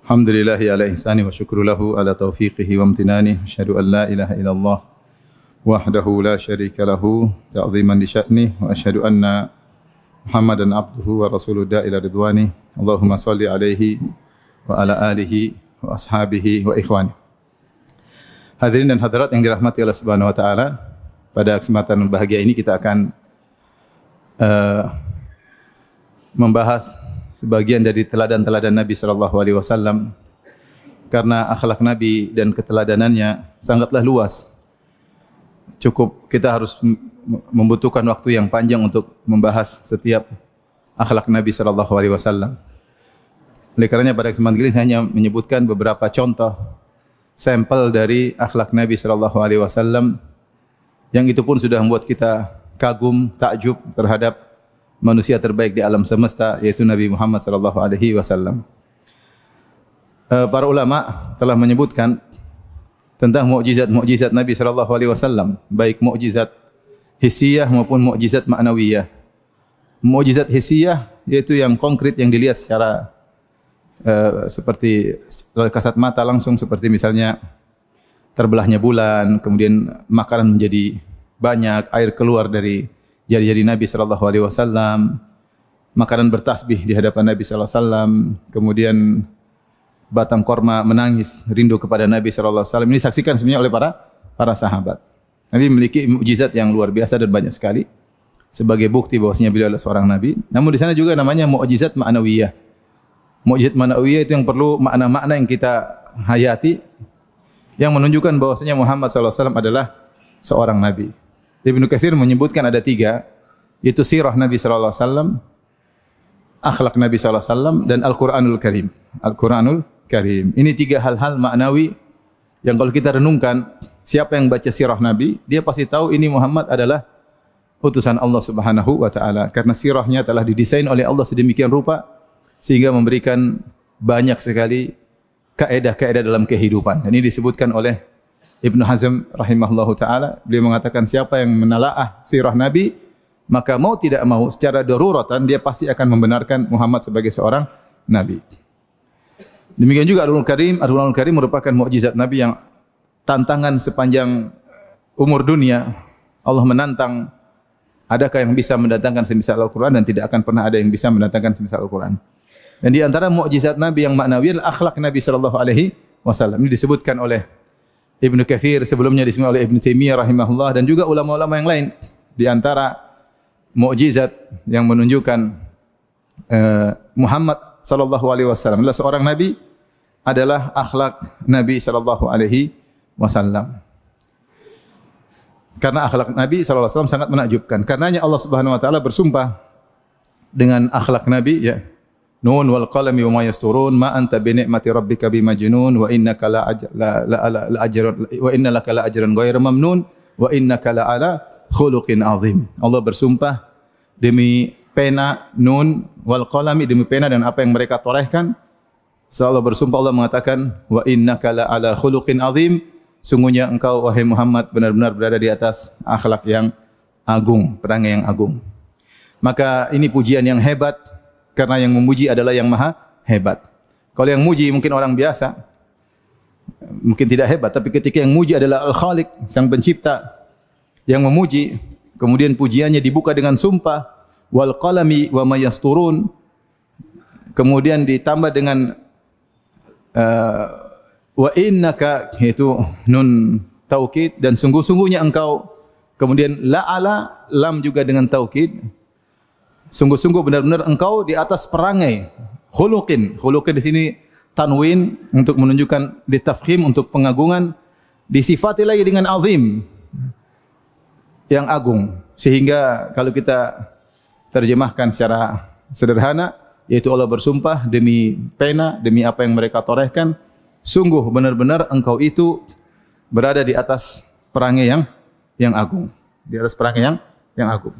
Alhamdulillahi ala ihsani wa syukru lahu ala taufiqihi wa amtinani. Asyhadu an la ilaha illallah wahdahu la syarika lahu ta'ziman li sya'ni wa asyhadu anna Muhammadan abduhu wa rasuluhu ila ridwani. Allahumma salli alaihi wa ala alihi wa ashabihi wa ikhwani. Hadirin dan hadirat yang dirahmati Allah Subhanahu wa taala, pada kesempatan bahagia ini kita akan membahas sebagian dari teladan-teladan Nabi sallallahu alaihi wasallam, karena akhlak Nabi dan keteladanannya sangatlah luas. Cukup kita harus membutuhkan waktu yang panjang untuk membahas setiap akhlak Nabi sallallahu alaihi wasallam. Oleh karenanya pada kesempatan ini saya hanya menyebutkan beberapa contoh sampel dari akhlak Nabi sallallahu alaihi wasallam yang itu pun sudah membuat kita kagum, takjub terhadap manusia terbaik di alam semesta, yaitu Nabi Muhammad sallallahu alaihi wasallam. Para ulama telah menyebutkan tentang mukjizat-mukjizat Nabi sallallahu alaihi wasallam, baik mukjizat hissiyah maupun mukjizat ma'nawiyah. Mukjizat hissiyah yaitu yang konkret, yang dilihat secara seperti kasat mata langsung, seperti misalnya terbelahnya bulan, kemudian makanan menjadi banyak, air keluar dari jari-jari Nabi sallallahu alaihi wasallam, makanan bertasbih di hadapan Nabi sallallahu alaihi wasallam, kemudian batang korma menangis rindu kepada Nabi sallallahu alaihi wasallam. Ini disaksikan sebenarnya oleh para sahabat. Nabi memiliki mukjizat yang luar biasa dan banyak sekali sebagai bukti bahwasanya beliau adalah seorang nabi. Namun di sana juga namanya mukjizat ma'nawiyah. Mukjizat ma'nawiyah itu yang perlu makna-makna yang kita hayati, yang menunjukkan bahwasanya Muhammad sallallahu alaihi wasallam adalah seorang nabi. Ibnu Katsir menyebutkan ada tiga, yaitu sirah Nabi sallallahu alaihi wasallam, akhlak Nabi sallallahu alaihi wasallam, dan Al-Qur'anul Karim. Al-Qur'anul Karim. Ini tiga hal-hal maknawi yang kalau kita renungkan, siapa yang baca sirah Nabi, dia pasti tahu ini Muhammad adalah utusan Allah Subhanahu wa taala, karena sirahnya telah didesain oleh Allah sedemikian rupa sehingga memberikan banyak sekali kaedah-kaedah dalam kehidupan. Dan ini disebutkan oleh Ibnu Hazm rahimahullahu taala, beliau mengatakan siapa yang menalaah sirah Nabi, maka mau tidak mau secara daruratan dia pasti akan membenarkan Muhammad sebagai seorang nabi. Demikian juga Al-Qur'anul Karim. Al-Qur'anul Karim merupakan mukjizat Nabi yang tantangan sepanjang umur dunia. Allah menantang, adakah yang bisa mendatangkan semisal Al-Qur'an, dan tidak akan pernah ada yang bisa mendatangkan semisal Al-Qur'an. Dan di antara mukjizat Nabi yang maknawi adalah akhlak Nabi sallallahu alaihi wasallam. Ini disebutkan oleh Ibnu Katsir, sebelumnya disebut oleh Ibnu Taimiyah rahimahullah, dan juga ulama-ulama yang lain. Di antara mukjizat yang menunjukkan Muhammad sallallahu alaihi wasallam adalah seorang nabi adalah akhlak Nabi sallallahu alaihi wasallam. Karena akhlak Nabi sallallahu alaihi wasallam sangat menakjubkan. Karenanya Allah Subhanahu wa taala bersumpah dengan akhlak Nabi, ya. Nun wal qalami wa ma yasturun ma anta bi ni'mati rabbika bimajnun wa innaka la ajrun wa innaka la ajran ghairu mamnun wa innaka la ala khuluqin azim. Allah bersumpah demi pena, nun wal qalami, demi pena dan apa yang mereka torehkan. Setelah Allah bersumpah, Allah mengatakan wa innaka la ala khuluqin azim, sungguhnya engkau wahai Muhammad benar-benar berada di atas akhlak yang agung, perangai yang agung. Maka ini pujian yang hebat, karena yang memuji adalah yang maha hebat. Kalau yang muji mungkin orang biasa, mungkin tidak hebat, tapi ketika yang muji adalah Al-Khaliq, sang pencipta, yang memuji, kemudian pujiannya dibuka dengan sumpah, wal qalami wa ma yasturun, kemudian ditambah dengan wa innaka, yaitu nun taukid, dan sungguh-sungguhnya engkau, kemudian la'ala, lam juga dengan taukid, sungguh-sungguh benar-benar engkau di atas perangai. Khuluqin, khuluqin di sini tanwin untuk menunjukkan ditafkhim, untuk pengagungan, disifati lagi dengan azim, yang agung. Sehingga kalau kita terjemahkan secara sederhana, yaitu Allah bersumpah demi pena, demi apa yang mereka torehkan, sungguh benar-benar engkau itu berada di atas perangai yang agung, di atas perangai yang agung.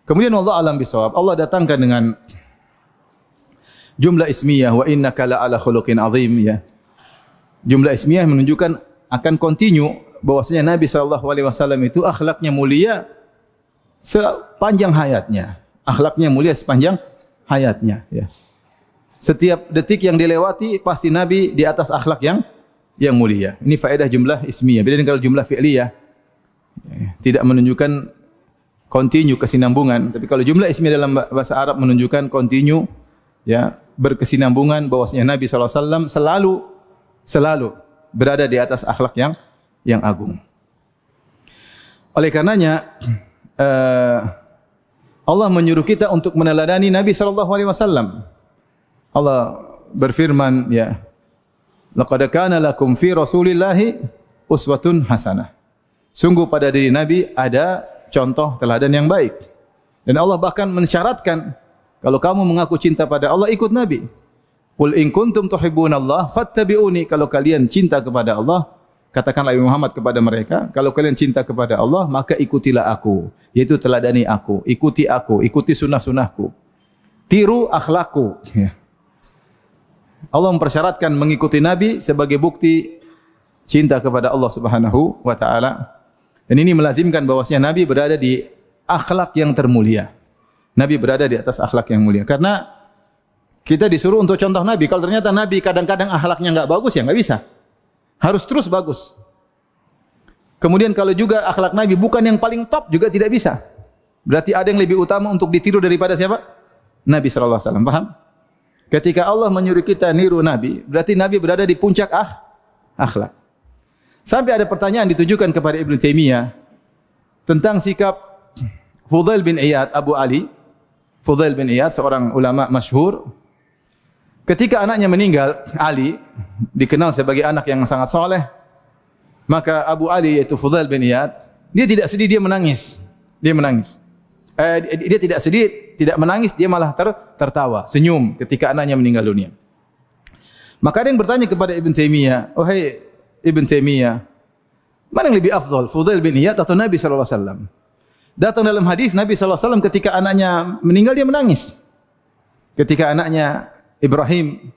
Kemudian Allah alam bisawab, Allah datangkan dengan jumlah ismiyah wa innaka la ala khuluqin azim, ya. Jumlah ismiyah menunjukkan akan continue bahwasanya Nabi sallallahu alaihi wasallam itu akhlaknya mulia sepanjang hayatnya. Akhlaknya mulia sepanjang hayatnya, ya. Setiap detik yang dilewati pasti Nabi di atas akhlak yang mulia. Ini faedah jumlah ismiyah. Beda dengan kalau jumlah fi'liyah, tidak menunjukkan continue, kesinambungan. Tapi kalau jumlah ismiyah dalam bahasa Arab menunjukkan continue, ya, berkesinambungan, bahwasanya Nabi SAW selalu berada di atas akhlak yang agung. Oleh karenanya Allah menyuruh kita untuk meneladani Nabi SAW. Allah berfirman, ya, laqad kana lakum fi Rasulillahi uswatun hasanah. Sungguh pada diri Nabi ada contoh teladan yang baik. Dan Allah bahkan mensyaratkan, kalau kamu mengaku cinta pada Allah, ikut Nabi. Qul in kuntum tuhibbunallaha fattabi'uni. Kalau kalian cinta kepada Allah, katakanlah Muhammad kepada mereka, kalau kalian cinta kepada Allah, maka ikutilah aku, yaitu teladani aku, ikuti sunnah-sunnahku, tiru akhlakku. Ya. Allah mempersyaratkan mengikuti Nabi sebagai bukti cinta kepada Allah Subhanahu wa taala. Dan ini melazimkan bahwasanya Nabi berada di akhlak yang termulia. Nabi berada di atas akhlak yang mulia. Karena kita disuruh untuk contoh Nabi. Kalau ternyata Nabi kadang-kadang akhlaknya enggak bagus, ya enggak bisa. Harus terus bagus. Kemudian kalau juga akhlak Nabi bukan yang paling top, juga tidak bisa. Berarti ada yang lebih utama untuk ditiru daripada siapa? Nabi sallallahu alaihi wasallam. Paham? Ketika Allah menyuruh kita niru Nabi, berarti Nabi berada di puncak akhlak. Sampai ada pertanyaan ditujukan kepada Ibnu Taimiyah tentang sikap Fudail bin Iyad, Abu Ali. Fudail bin Iyad, seorang ulama masyhur. Ketika anaknya meninggal, Ali dikenal sebagai anak yang sangat soleh. Maka Abu Ali, yaitu Fudail bin Iyad, dia tidak sedih, dia menangis. Dia menangis. Dia tidak sedih, tidak menangis, dia malah tertawa, senyum ketika anaknya meninggal dunia. Maka ada yang bertanya kepada Ibn Taimiyah, "Wahai Ibn Taimiyah, mana yang lebih afdal, Fudail bin Iyad atau Nabi sallallahu alaihi wasallam?" Datang dalam hadis Nabi sallallahu alaihi wasallam ketika anaknya meninggal dia menangis. Ketika anaknya Ibrahim,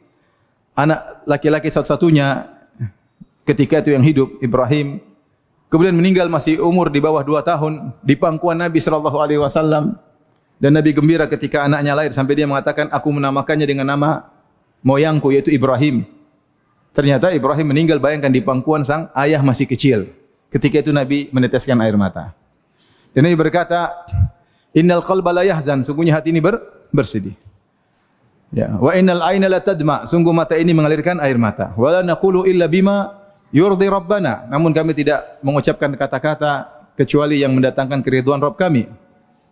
anak laki-laki satu-satunya ketika itu yang hidup, Ibrahim, kemudian meninggal masih umur di bawah 2 tahun di pangkuan Nabi sallallahu alaihi wasallam, dan Nabi gembira ketika anaknya lahir sampai dia mengatakan, "Aku menamakannya dengan nama moyangku yaitu Ibrahim." Ternyata Ibrahim meninggal, bayangkan, di pangkuan sang ayah masih kecil. Ketika itu Nabi meneteskan air mata. Dan Nabi berkata, "Innal qalba la yahzan." Sungguhnya hati ini bersedih. Ya, wa innal aina la tadma. Sungguh mata ini mengalirkan air mata. Wala naqulu illa bima yurdi rabbana. Namun kami tidak mengucapkan kata-kata kecuali yang mendatangkan keridhaan Rabb kami.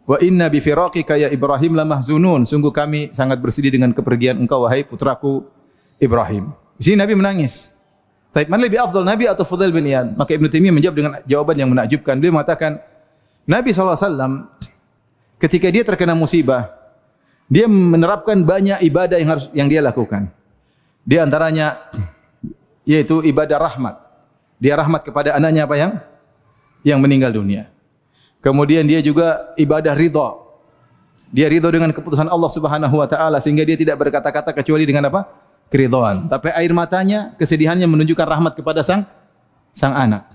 Wa inna bi firaqika ya Ibrahim la mahzunun. Sungguh kami sangat bersedih dengan kepergian engkau wahai putraku Ibrahim. Di sini Nabi menangis. Tapi mana lebih afdal, Nabi atau Fudail bin Iyad? Maka Ibnu Taimiyah menjawab dengan jawaban yang menakjubkan. Beliau mengatakan, Nabi sallallahu alaihi wasallam ketika dia terkena musibah, dia menerapkan banyak ibadah yang dia lakukan. Di antaranya yaitu ibadah rahmat. Dia rahmat kepada anaknya apa yang meninggal dunia. Kemudian dia juga ibadah ridha. Dia ridha dengan keputusan Allah Subhanahu wa taala sehingga dia tidak berkata-kata kecuali dengan apa? Keridhaan. Tapi air matanya, kesedihannya menunjukkan rahmat kepada sang anak.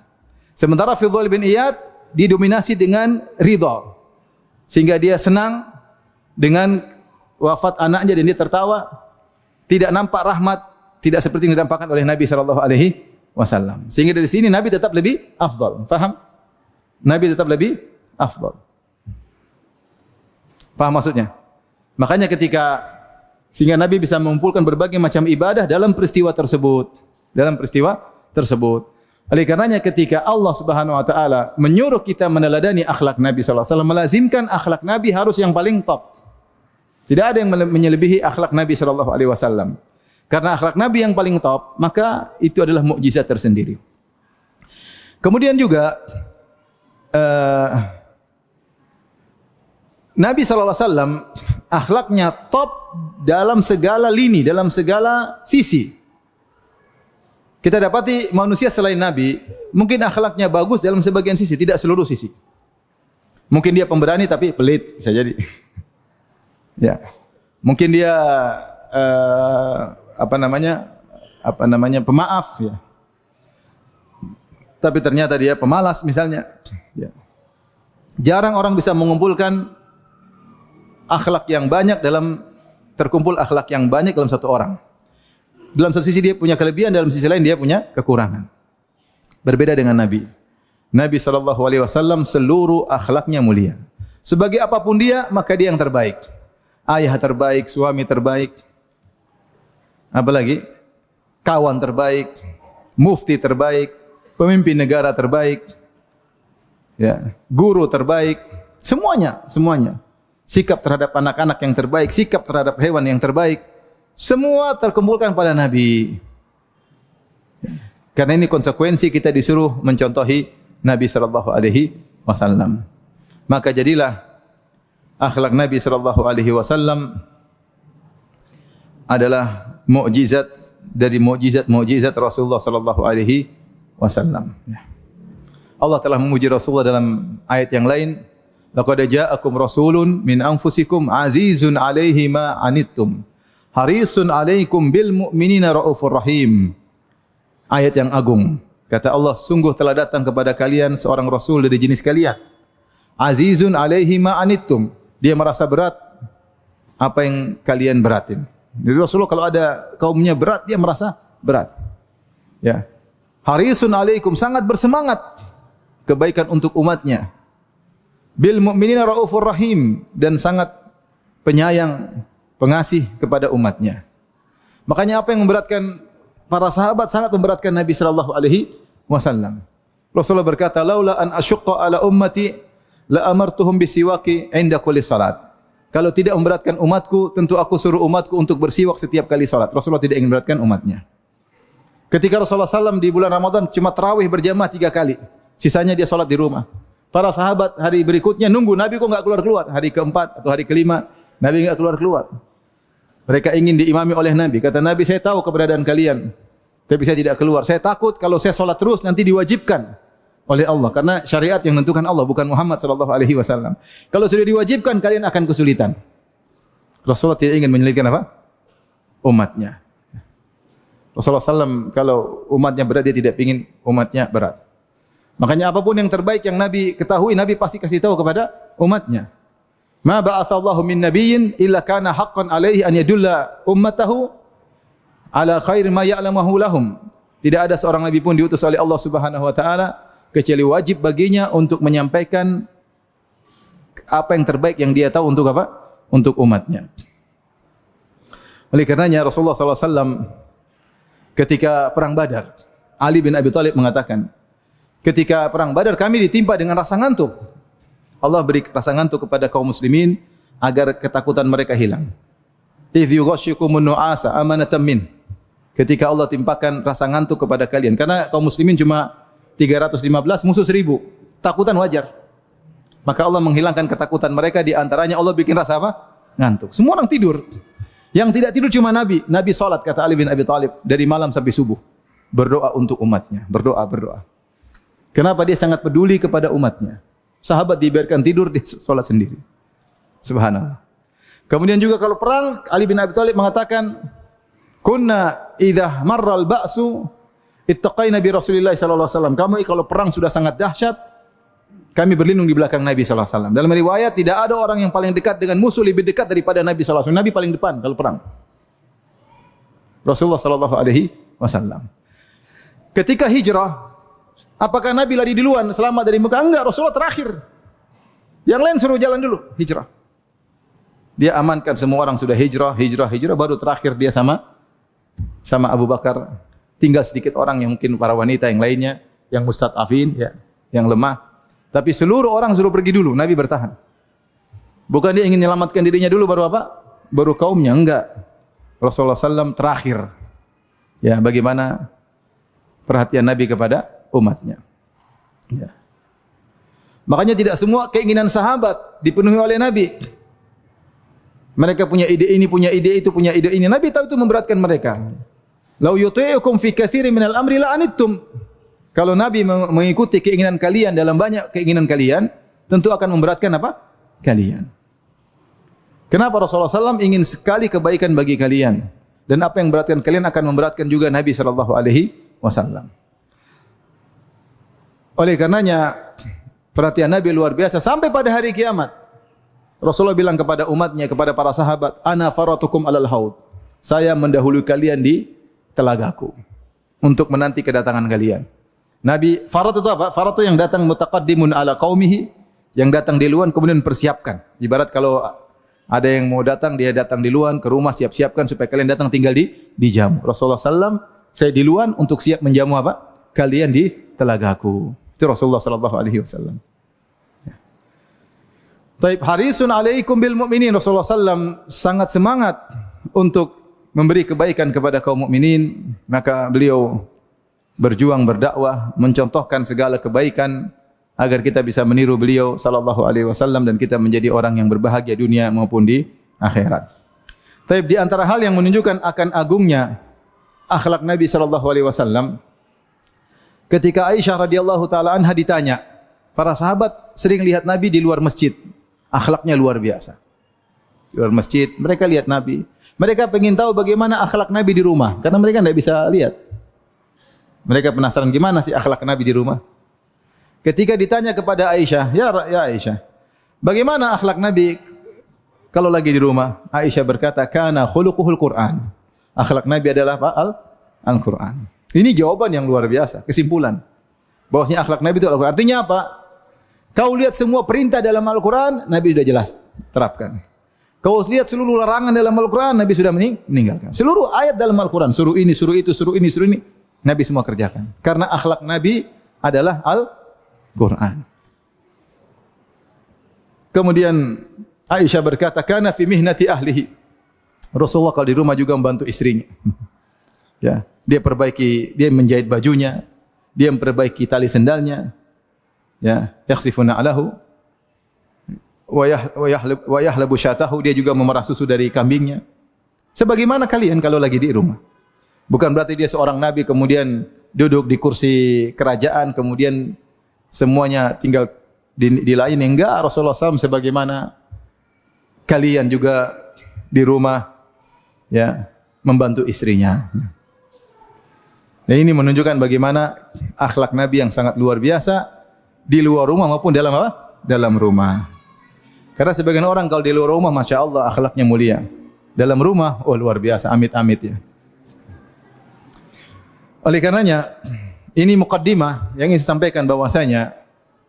Sementara Fudail bin Iyad didominasi dengan ridha. Sehingga dia senang dengan wafat anaknya dan dia tertawa, tidak nampak rahmat, tidak seperti yang didampakkan oleh Nabi sallallahu alaihi wasallam. Sehingga dari sini Nabi tetap lebih afdal. Faham? Nabi tetap lebih afdal. Faham maksudnya? Makanya sehingga Nabi bisa mengumpulkan berbagai macam ibadah dalam peristiwa tersebut. Oleh karenanya ketika Allah Subhanahu wa taala menyuruh kita meneladani akhlak Nabi sallallahu alaihi wasallam, melazimkan akhlak Nabi harus yang paling top. Tidak ada yang menyelebihi akhlak Nabi sallallahu alaihi wasallam. Karena akhlak Nabi yang paling top, maka itu adalah mukjizat tersendiri. Kemudian juga Nabi sallallahu alaihi wasallam akhlaknya top dalam segala lini, dalam segala sisi. Kita dapati manusia selain Nabi, mungkin akhlaknya bagus dalam sebagian sisi, tidak seluruh sisi. Mungkin dia pemberani tapi pelit, bisa jadi. Ya, mungkin dia pemaaf, ya. Tapi ternyata dia pemalas misalnya. Ya. Jarang orang bisa mengumpulkan akhlak yang banyak dalam terkumpul akhlak yang banyak dalam satu orang. Dalam satu sisi dia punya kelebihan, dalam sisi lain dia punya kekurangan. Berbeda dengan Nabi. Nabi SAW seluruh akhlaknya mulia. Sebagai apapun dia, maka dia yang terbaik. Ayah terbaik, suami terbaik. Apalagi? Kawan terbaik, mufti terbaik, pemimpin negara terbaik, ya, guru terbaik, semuanya. Sikap terhadap anak-anak yang terbaik, sikap terhadap hewan yang terbaik, semua terkumpulkan pada Nabi. Karena ini konsekuensi kita disuruh mencontohi Nabi sallallahu alaihi wasallam. Maka jadilah akhlak Nabi sallallahu alaihi wasallam adalah mukjizat dari mukjizat Rasulullah sallallahu alaihi wasallam. Allah telah memuji Rasulullah dalam ayat yang lain, laqad ja'akum rasulun min anfusikum azizun 'alaihi ma anittum harisun 'alaikum bil mu'minina raufur rahim. Ayat yang agung. Kata Allah, sungguh telah datang kepada kalian seorang rasul dari jenis kalian. Azizun 'alaihi ma anittum. Dia merasa berat apa yang kalian beratin. Jadi Rasulullah kalau ada kaumnya berat, dia merasa berat. Ya. Harisun alaikum, sangat bersemangat kebaikan untuk umatnya. Bil mu'minina raufur rahim, dan sangat penyayang, pengasih kepada umatnya. Makanya apa yang memberatkan para sahabat sangat memberatkan Nabi sallallahu alaihi wasallam. Rasulullah berkata, "Laula an asyqa ala ummati la amartuhum bisiwaki 'inda kulli salat." Kalau tidak memberatkan umatku, tentu aku suruh umatku untuk bersiwak setiap kali salat. Rasulullah tidak ingin memberatkan umatnya. Ketika Rasulullah SAW di bulan Ramadan cuma tarawih berjamaah 3 kali. Sisanya dia salat di rumah. Para sahabat hari berikutnya nunggu Nabi kok enggak keluar-keluar. Hari keempat atau hari kelima, Nabi enggak keluar-keluar. Mereka ingin diimami oleh Nabi. Kata Nabi, saya tahu keberadaan kalian, tapi saya tidak keluar. Saya takut kalau saya salat terus nanti diwajibkan oleh Allah, karena syariat yang menentukan Allah, bukan Muhammad sallallahu alaihi wasallam. Kalau sudah diwajibkan, kalian akan kesulitan. Rasulullah tidak ingin menyulitkan apa? Umatnya. Rasulullah SAW kalau umatnya berat, dia tidak ingin umatnya berat. Makanya apapun yang terbaik yang Nabi ketahui, Nabi pasti kasih tahu kepada umatnya. Ma ba'atsallahu min nabiyyin illa kana haqqan alaihi an yadulla ummatahu ala khair ma ya'lamuhu lahum. Tidak ada seorang nabi pun diutus oleh Allah Subhanahu wa taala kecuali wajib baginya untuk menyampaikan apa yang terbaik yang dia tahu untuk apa? Untuk umatnya. Oleh karenanya Rasulullah SAW ketika perang Badar, Ali bin Abi Thalib mengatakan, ketika perang Badar kami ditimpa dengan rasa ngantuk. Allah beri rasa ngantuk kepada kaum muslimin agar ketakutan mereka hilang. Idh yughashshikumun nu'asa amanatan min. Ketika Allah timpakan rasa ngantuk kepada kalian, karena kaum muslimin cuma 315, musuh 1000. Takutan wajar. Maka Allah menghilangkan ketakutan mereka, di antaranya Allah bikin rasa apa? Ngantuk. Semua orang tidur. Yang tidak tidur cuma Nabi. Nabi salat, kata Ali bin Abi Thalib, dari malam sampai subuh. Berdoa untuk umatnya. Berdoa. Kenapa? Dia sangat peduli kepada umatnya. Sahabat dibiarkan tidur, dia salat sendiri. Subhanallah. Kemudian juga kalau perang, Ali bin Abi Thalib mengatakan, kunna idza marral ba'su ittaqaina bi Rasulillah sallallahu alaihi wasallam. Kami kalau perang sudah sangat dahsyat, kami berlindung di belakang Nabi sallallahu alaihi wasallam. Dalam riwayat tidak ada orang yang paling dekat dengan musuh lebih dekat daripada Nabi sallallahu alaihi wasallam. Nabi paling depan kalau perang. Rasulullah sallallahu alaihi wasallam. Ketika hijrah, apakah Nabi lari duluan selamat dari Mekah? Enggak, Rasulullah terakhir. Yang lain suruh jalan dulu, hijrah. Dia amankan semua orang sudah hijrah, baru terakhir dia sama Abu Bakar. Tinggal sedikit orang yang mungkin para wanita yang lainnya, yang mustad'afin, ya, yang lemah. Tapi seluruh orang suruh pergi dulu, Nabi bertahan. Bukan dia ingin menyelamatkan dirinya dulu baru apa? Baru kaumnya, enggak. Rasulullah SAW terakhir. Ya, bagaimana perhatian Nabi kepada umatnya. Ya. Makanya tidak semua keinginan sahabat dipenuhi oleh Nabi. Mereka punya ide ini, punya ide itu, punya ide ini. Nabi tahu itu memberatkan mereka. Lau yuti'ukum fi katsirin minal amri la'anittum. Kalau Nabi mengikuti keinginan kalian dalam banyak keinginan kalian, tentu akan memberatkan apa? Kalian. Kenapa Rasulullah SAW ingin sekali kebaikan bagi kalian? Dan apa yang memberatkan kalian akan memberatkan juga Nabi sallallahu alaihi wasallam. Oleh karenanya perhatian Nabi luar biasa sampai pada hari kiamat. Rasulullah bilang kepada umatnya, kepada para sahabat, "Ana faratukum alal haud." Saya mendahului kalian di telagaku untuk menanti kedatangan kalian. Nabi farat itu apa? Farat itu yang datang mutaqaddimun ala qaumihi, yang datang di luar kemudian persiapkan. Ibarat kalau ada yang mau datang, dia datang di luar ke rumah, siap-siapkan supaya kalian datang tinggal di jamu. Rasulullah sallam, saya di luar untuk siap menjamu apa? Kalian di telagaku. Itu Rasulullah sallallahu alaihi wasallam. Taib harisun alaikum bil mu'minin. Rasulullah sallam sangat semangat untuk memberi kebaikan kepada kaum mukminin, maka beliau berjuang berdakwah, mencontohkan segala kebaikan agar kita bisa meniru beliau sallallahu alaihi wasallam dan kita menjadi orang yang berbahagia dunia maupun di akhirat. Taib di antara hal yang menunjukkan akan agungnya akhlak Nabi sallallahu alaihi wasallam, ketika Aisyah radhiyallahu taala anha ditanya, para sahabat sering lihat Nabi di luar masjid. Akhlaknya luar biasa. Di luar masjid, mereka lihat Nabi. Mereka ingin tahu bagaimana akhlak Nabi di rumah, karena mereka tidak bisa lihat. Mereka penasaran gimana sih akhlak Nabi di rumah. Ketika ditanya kepada Aisyah, ya Aisyah, bagaimana akhlak Nabi kalau lagi di rumah? Aisyah berkata, kana khuluquhul Qur'an. Akhlak Nabi adalah apa? Al-Qur'an. Ini jawaban yang luar biasa, kesimpulan. Bahwasanya akhlak Nabi itu Al-Qur'an. Artinya apa? Kau lihat semua perintah dalam Al-Quran, Nabi sudah jelas terapkan. Kau lihat seluruh larangan dalam Al-Quran, Nabi sudah meninggalkan. Seluruh ayat dalam Al-Quran, suruh ini, suruh itu, suruh ini, suruh ini, Nabi semua kerjakan. Karena akhlak Nabi adalah Al-Quran. Kemudian Aisyah berkata, kana fi mihnati ahlihi. Rasulullah kalau di rumah juga membantu istrinya. Ya, dia menjahit bajunya, dia memperbaiki tali sendalnya. Ya, yakhsifuna alahu wa yahlabu syatahu, dia juga memerah susu dari kambingnya. Sebagaimana kalian kalau lagi di rumah. Bukan berarti dia seorang nabi kemudian duduk di kursi kerajaan kemudian semuanya tinggal di lain. Enggak, Rasulullah SAW sebagaimana kalian juga di rumah ya membantu istrinya. Nah, ini menunjukkan bagaimana akhlak Nabi yang sangat luar biasa di luar rumah maupun dalam apa? Dalam rumah. Karena sebagian orang kalau di luar rumah, masya Allah akhlaknya mulia. Dalam rumah, oh luar biasa, amit-amit ya. Oleh karenanya, ini muqaddimah yang ingin saya sampaikan bahwasanya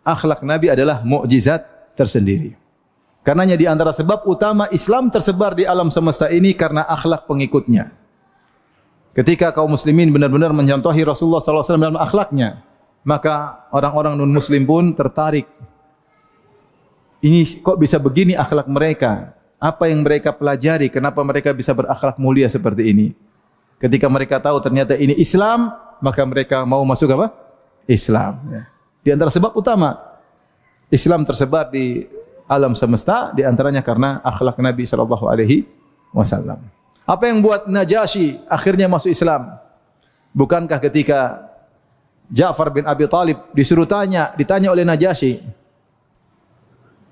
akhlak Nabi adalah mukjizat tersendiri. Karenanya di antara sebab utama Islam tersebar di alam semesta ini karena akhlak pengikutnya. Ketika kaum muslimin benar-benar mencontohi Rasulullah SAW dalam akhlaknya, maka orang-orang non-muslim pun tertarik. Ini kok bisa begini akhlak mereka? Apa yang mereka pelajari? Kenapa mereka bisa berakhlak mulia seperti ini? Ketika mereka tahu ternyata ini Islam, maka mereka mau masuk apa? Islam. Ya. Di antara sebab utama Islam tersebar di alam semesta, di antaranya karena akhlak Nabi SAW. Apa yang buat Najasyi akhirnya masuk Islam? Bukankah ketika Ja'far bin Abi Talib disuruh ditanya oleh Najasyi,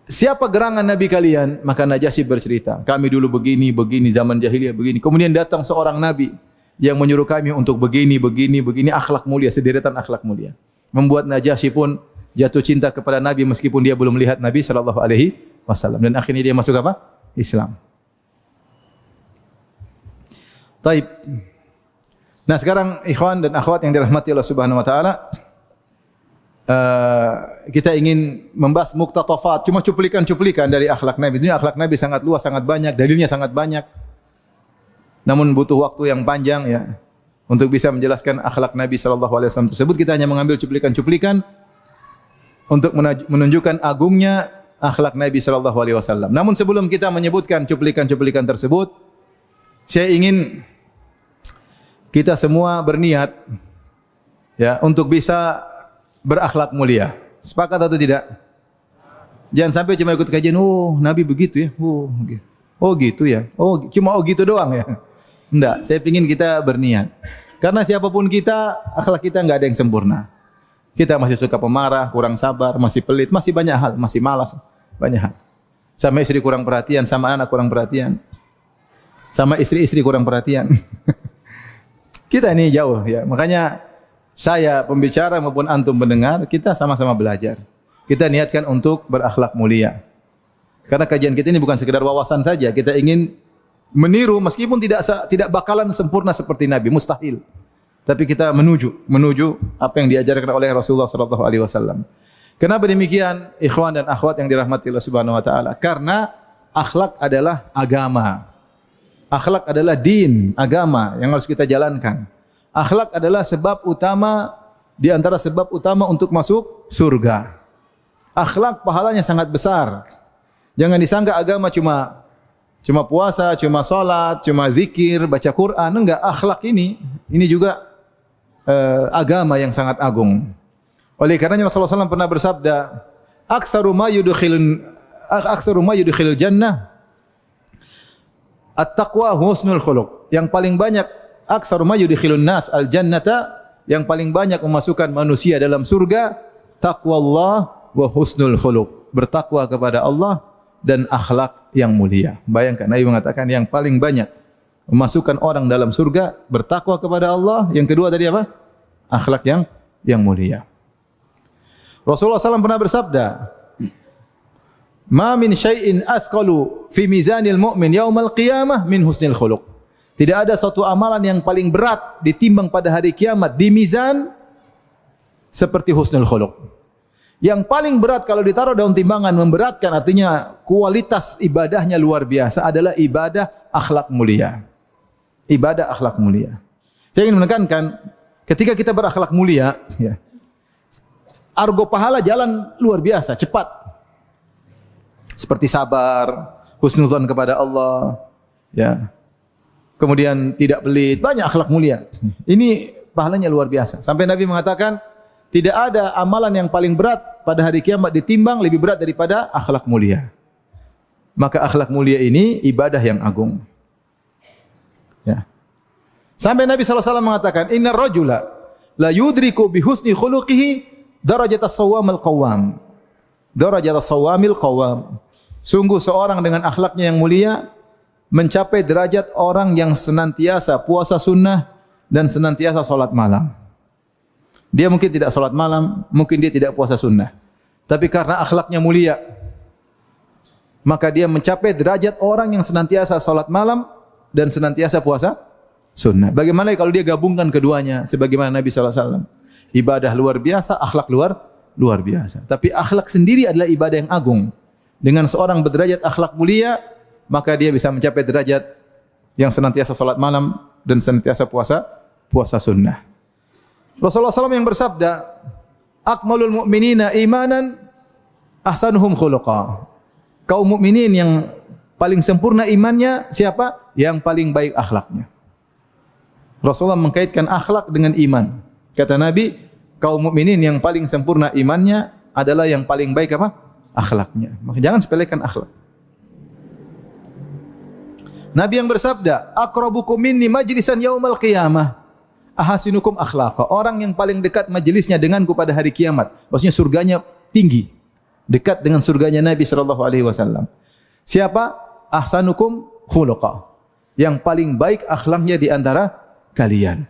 siapa gerangan Nabi kalian? Maka Najasyi bercerita, kami dulu begini, zaman jahiliyah begini. Kemudian datang seorang Nabi yang menyuruh kami untuk begini, akhlak mulia, sederetan akhlak mulia. Membuat Najasyi pun jatuh cinta kepada Nabi meskipun dia belum melihat Nabi SAW. Dan akhirnya dia masuk apa? Islam. Taib. Nah sekarang ikhwan dan akhwat yang dirahmati Allah Subhanahu wa taala, kita ingin membahas muqtatafat, cuma cuplikan-cuplikan dari akhlak Nabi. Ini akhlak Nabi sangat luas, sangat banyak, dalilnya sangat banyak. Namun butuh waktu yang panjang ya untuk bisa menjelaskan akhlak Nabi sallallahu alaihi wasallam tersebut. Kita hanya mengambil cuplikan-cuplikan untuk menunjukkan agungnya akhlak Nabi sallallahu alaihi wasallam. Namun sebelum kita menyebutkan cuplikan-cuplikan tersebut, saya ingin kita semua berniat ya untuk bisa berakhlak mulia. Sepakat atau tidak? Jangan sampai cuma ikut kajian, oh Nabi begitu ya. Oh gitu ya. Oh cuma gitu doang ya. Enggak, saya ingin kita berniat. Karena siapapun kita, akhlak kita enggak ada yang sempurna. Kita masih suka pemarah, kurang sabar, masih pelit, masih banyak hal, masih malas, banyak hal. Sama istri kurang perhatian, sama anak kurang perhatian. Sama istri-istri kurang perhatian. Kita ini jauh ya. Makanya saya pembicara maupun antum mendengar, kita sama-sama belajar. Kita niatkan untuk berakhlak mulia. Karena kajian kita ini bukan sekedar wawasan saja, kita ingin meniru meskipun tidak bakalan sempurna seperti Nabi, mustahil. Tapi kita menuju apa yang diajarkan oleh Rasulullah sallallahu alaihi wasallam. Kenapa demikian? Ikhwan dan akhwat yang dirahmati Allah Subhanahu wa taala. Karena akhlak adalah agama. Akhlak adalah din, agama yang harus kita jalankan. Akhlak adalah sebab utama di antara sebab utama untuk masuk surga. Akhlak pahalanya sangat besar. Jangan disangka agama cuma puasa, cuma salat, cuma zikir, baca Quran. Enggak, akhlak ini juga agama yang sangat agung. Oleh karenanya Rasulullah SAW pernah bersabda, "Aktsaru ma yudkhilul jannah at-taqwa husnul khuluq." Yang paling banyak aktsaru ma yudkhilun nas al-jannata, yang paling banyak memasukkan manusia dalam surga, taqwallah wa husnul khuluq. Bertakwa kepada Allah dan akhlak yang mulia. Bayangkan Nabi mengatakan yang paling banyak memasukkan orang dalam surga bertakwa kepada Allah. Yang kedua tadi apa? Akhlak yang mulia. Rasulullah SAW pernah bersabda, "Ma min syai'in athqalu fi mizanil mu'min yaumal qiyamah min husnil khuluq." Tidak ada satu amalan yang paling berat ditimbang pada hari kiamat di mizan seperti husnul khuluq. Yang paling berat kalau ditaruh daun timbangan memberatkan, artinya kualitas ibadahnya luar biasa, adalah ibadah akhlak mulia. Ibadah akhlak mulia. Saya ingin menekankan, ketika kita berakhlak mulia, ya, argo pahala jalan luar biasa, cepat. Seperti sabar, husnuzan kepada Allah, ya. Kemudian tidak pelit, banyak akhlak mulia. Ini pahalanya luar biasa. Sampai Nabi mengatakan, tidak ada amalan yang paling berat pada hari kiamat ditimbang lebih berat daripada akhlak mulia. Maka akhlak mulia ini ibadah yang agung. Ya. Sampai Nabi SAW mengatakan, "Innar rajula la yudriku bi husni khuluqihi darajatas sawamil qawam." Darajatas sawamil qawam. Sungguh seorang dengan akhlaknya yang mulia mencapai derajat orang yang senantiasa puasa sunnah dan senantiasa salat malam. Dia mungkin tidak salat malam, mungkin dia tidak puasa sunnah. Tapi karena akhlaknya mulia, maka dia mencapai derajat orang yang senantiasa salat malam dan senantiasa puasa sunnah. Bagaimana kalau dia gabungkan keduanya sebagaimana Nabi SAW? Ibadah luar biasa, akhlak luar biasa. Tapi akhlak sendiri adalah ibadah yang agung. Dengan seorang berderajat akhlak mulia, maka dia bisa mencapai derajat yang senantiasa salat malam dan senantiasa puasa sunnah. Rasulullah SAW yang bersabda, "Akmalul mu'minina imanan ahsanuhum khuluqa." Kaum mukminin yang paling sempurna imannya siapa? Yang paling baik akhlaknya. Rasulullah mengkaitkan akhlak dengan iman. Kata Nabi, kaum mukminin yang paling sempurna imannya adalah yang paling baik apa? Akhlaknya. Maka jangan sepelekan akhlak. Nabi yang bersabda, "Aqrabukum minni majlisan yaumal qiyamah ahasinukum akhlaqa." Orang yang paling dekat majelisnya denganku pada hari kiamat, maksudnya surganya tinggi, dekat dengan surganya Nabi sallallahu alaihi wasallam. Siapa? Ahsanukum khuluqa. Yang paling baik akhlaknya di antara kalian.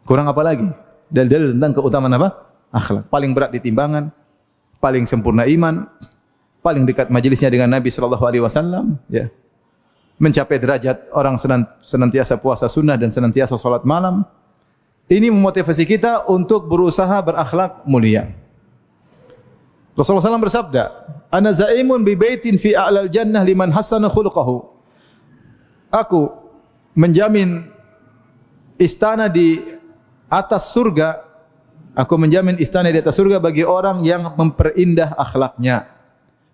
Kurang apa lagi? Dalil tentang keutamaan apa? Akhlak. Paling berat di timbangan, paling sempurna iman, paling dekat majelisnya dengan Nabi sallallahu alaihi wasallam, ya. Mencapai derajat orang senantiasa puasa sunnah dan senantiasa salat malam. Ini memotivasi kita untuk berusaha berakhlak mulia. Rasulullah SAW bersabda, "Ana zaimun bi baitin fi a'lal jannah liman hassana khuluquhu." Aku menjamin istana di atas surga. Aku menjamin istana di atas surga bagi orang yang memperindah akhlaknya.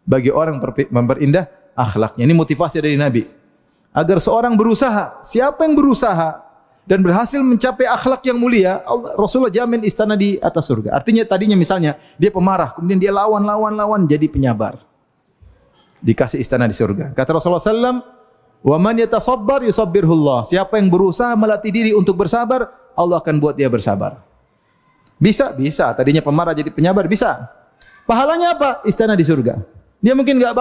Bagi orang memperindah akhlaknya. Ini motivasi dari Nabi. Agar seorang berusaha, siapa yang berusaha dan berhasil mencapai akhlak yang mulia, Rasulullah jamin istana di atas surga. Artinya tadinya misalnya dia pemarah, kemudian dia lawan jadi penyabar. Dikasih istana di surga. Kata Rasulullah SAW, "Wa man yatasabbar yusabbirhullah." Siapa yang berusaha melatih diri untuk bersabar, Allah akan buat dia bersabar. Bisa. Tadinya pemarah jadi penyabar, bisa. Pahalanya apa? Istana di surga. Dia mungkin enggak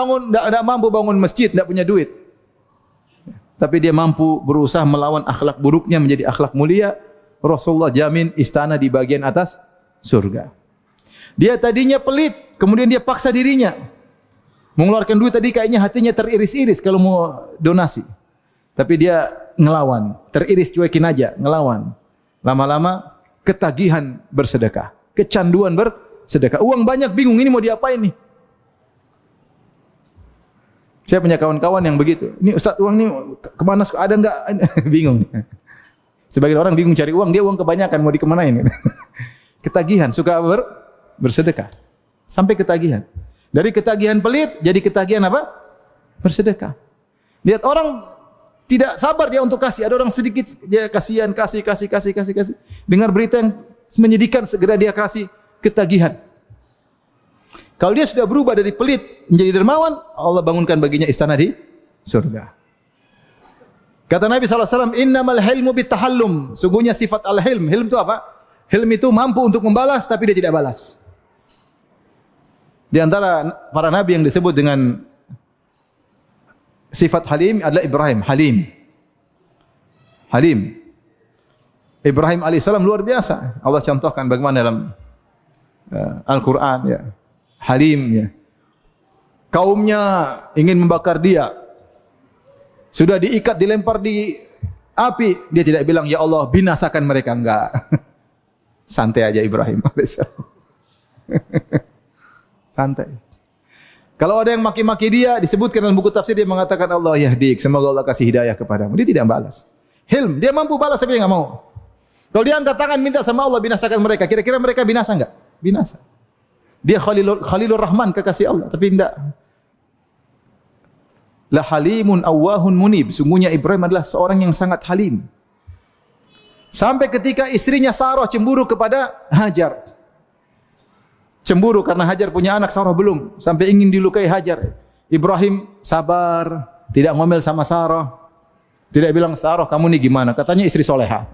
mampu bangun masjid, enggak punya duit. Tapi dia mampu berusaha melawan akhlak buruknya menjadi akhlak mulia. Rasulullah jamin istana di bagian atas surga. Dia tadinya pelit, kemudian dia paksa dirinya. Mengeluarkan duit tadi kayaknya hatinya teriris-iris kalau mau donasi. Tapi dia ngelawan, teriris cuekin aja, ngelawan. Lama-lama ketagihan bersedekah, kecanduan bersedekah. Uang banyak bingung ini mau diapain nih? Saya punya kawan-kawan yang begitu. Ini Ustaz uang ini kemana? Ada enggak? Bingung. Sebagian orang bingung cari uang, dia uang kebanyakan mau dikemanain? Ketagihan, suka bersedekah. Sampai ketagihan. Dari ketagihan pelit, jadi ketagihan apa? Bersedekah. Lihat orang tidak sabar dia untuk kasih. Ada orang sedikit, dia kasihan, kasih. Dengar berita yang menyedihkan, segera dia kasih. Ketagihan. Kalau dia sudah berubah dari pelit menjadi dermawan, Allah bangunkan baginya istana di surga. Kata Nabi SAW, innamal hilmu bitahallum. Sungguhnya sifat al-hilm. Hilm itu apa? Hilm itu mampu untuk membalas, tapi dia tidak balas. Di antara para nabi yang disebut dengan sifat halim adalah Ibrahim. Halim. Ibrahim alaihissalam luar biasa. Allah contohkan bagaimana dalam Al-Quran. Ya. Halim. Ya. Kaumnya ingin membakar dia. Sudah diikat, dilempar di api. Dia tidak bilang, ya Allah binasakan mereka. Enggak. Santai aja Ibrahim alaihissalam. Santai. Kalau ada yang maki-maki dia, disebutkan dalam buku tafsir, dia mengatakan Allah yahdik, semoga Allah kasih hidayah kepadamu. Dia tidak balas. Hilm, dia mampu balas tapi dia enggak mau. Kalau dia angkat tangan minta sama Allah binasakan mereka, kira-kira mereka binasa enggak? Binasa. Dia Khalilur Rahman, kekasih Allah, tapi enggak. La halimun awwahun munib. Sungguhnya Ibrahim adalah seorang yang sangat halim. Sampai ketika istrinya Sarah cemburu kepada Hajar. Cemburu karena Hajar punya anak, Sarah belum. Sampai ingin dilukai Hajar. Ibrahim sabar, tidak ngomel sama Sarah. Tidak bilang, Sarah kamu nih gimana? Katanya istri soleha.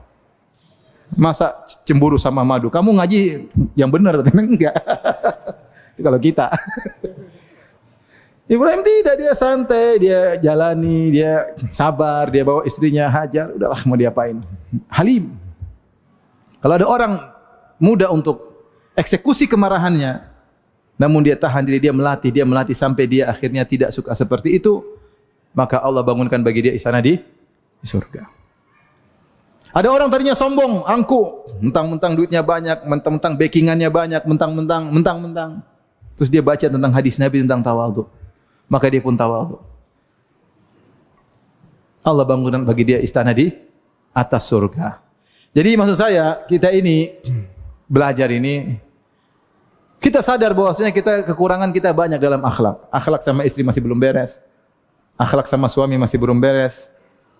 Masa cemburu sama madu? Kamu ngaji yang benar? Enggak. Itu kalau kita. Ibrahim tidak, dia santai, dia jalani, dia sabar, dia bawa istrinya Hajar. Udahlah mau diapain. Halim. Kalau ada orang muda untuk eksekusi kemarahannya, namun dia tahan diri, dia melatih sampai dia akhirnya tidak suka seperti itu, maka Allah bangunkan bagi dia istana di surga. Ada orang tadinya sombong, angkuh, mentang-mentang duitnya banyak, mentang-mentang backingannya banyak, mentang-mentang. Terus dia baca tentang hadis Nabi tentang tawadhu, maka dia pun tawadhu. Allah bangunkan bagi dia istana di atas surga. Jadi maksud saya, kita ini belajar ini, kita sadar bahwasanya kekurangan kita banyak dalam akhlak. Akhlak sama istri masih belum beres. Akhlak sama suami masih belum beres.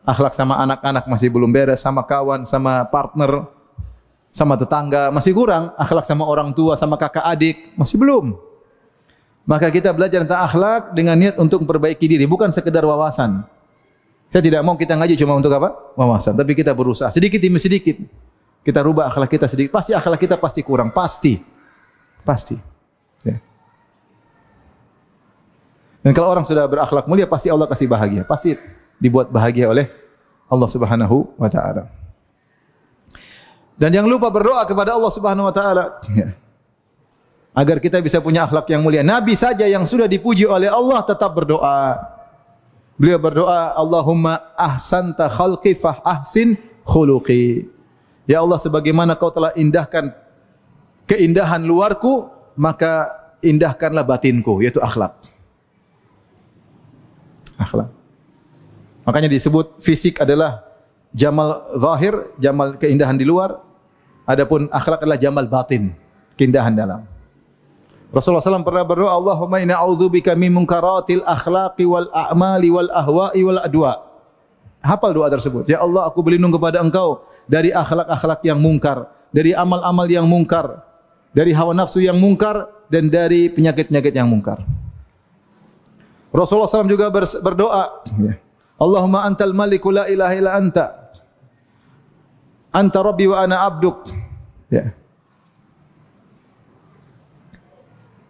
Akhlak sama anak-anak masih belum beres. Sama kawan, sama partner, sama tetangga masih kurang. Akhlak sama orang tua, sama kakak adik masih belum. Maka kita belajar tentang akhlak dengan niat untuk memperbaiki diri, bukan sekedar wawasan. Saya tidak mau kita ngaji cuma untuk apa? Wawasan. Tapi kita berusaha sedikit demi sedikit. Kita rubah akhlak kita sedikit. Pasti akhlak kita pasti kurang. Pasti. Ya. Dan kalau orang sudah berakhlak mulia, pasti Allah kasih bahagia. Pasti dibuat bahagia oleh Allah Subhanahu wa taala. Dan jangan lupa berdoa kepada Allah Subhanahu wa taala. Ya. Agar kita bisa punya akhlak yang mulia. Nabi saja yang sudah dipuji oleh Allah tetap berdoa. Beliau berdoa, Allahumma ahsanta khalqi fa ahsin khuluqi. Ya Allah, sebagaimana kau telah indahkan keindahan luarku, maka indahkanlah batinku, yaitu akhlak. Akhlak. Makanya disebut fisik adalah jamal zahir, jamal keindahan di luar. Adapun akhlak adalah jamal batin, keindahan dalam. Rasulullah SAW pernah berdoa, Allahumma inna a'udzubika min munkaratil akhlaqi wal a'mali wal ahwa'i wal adwa. Hafal doa tersebut. Ya Allah, aku berlindung kepada Engkau dari akhlak-akhlak yang mungkar, dari amal-amal yang mungkar, dari hawa nafsu yang mungkar, dan dari penyakit-penyakit yang mungkar. Rasulullah SAW juga berdoa, Allahumma antal maliku la ilaha illa anta. Anta rabbi wa ana abduk. Ya.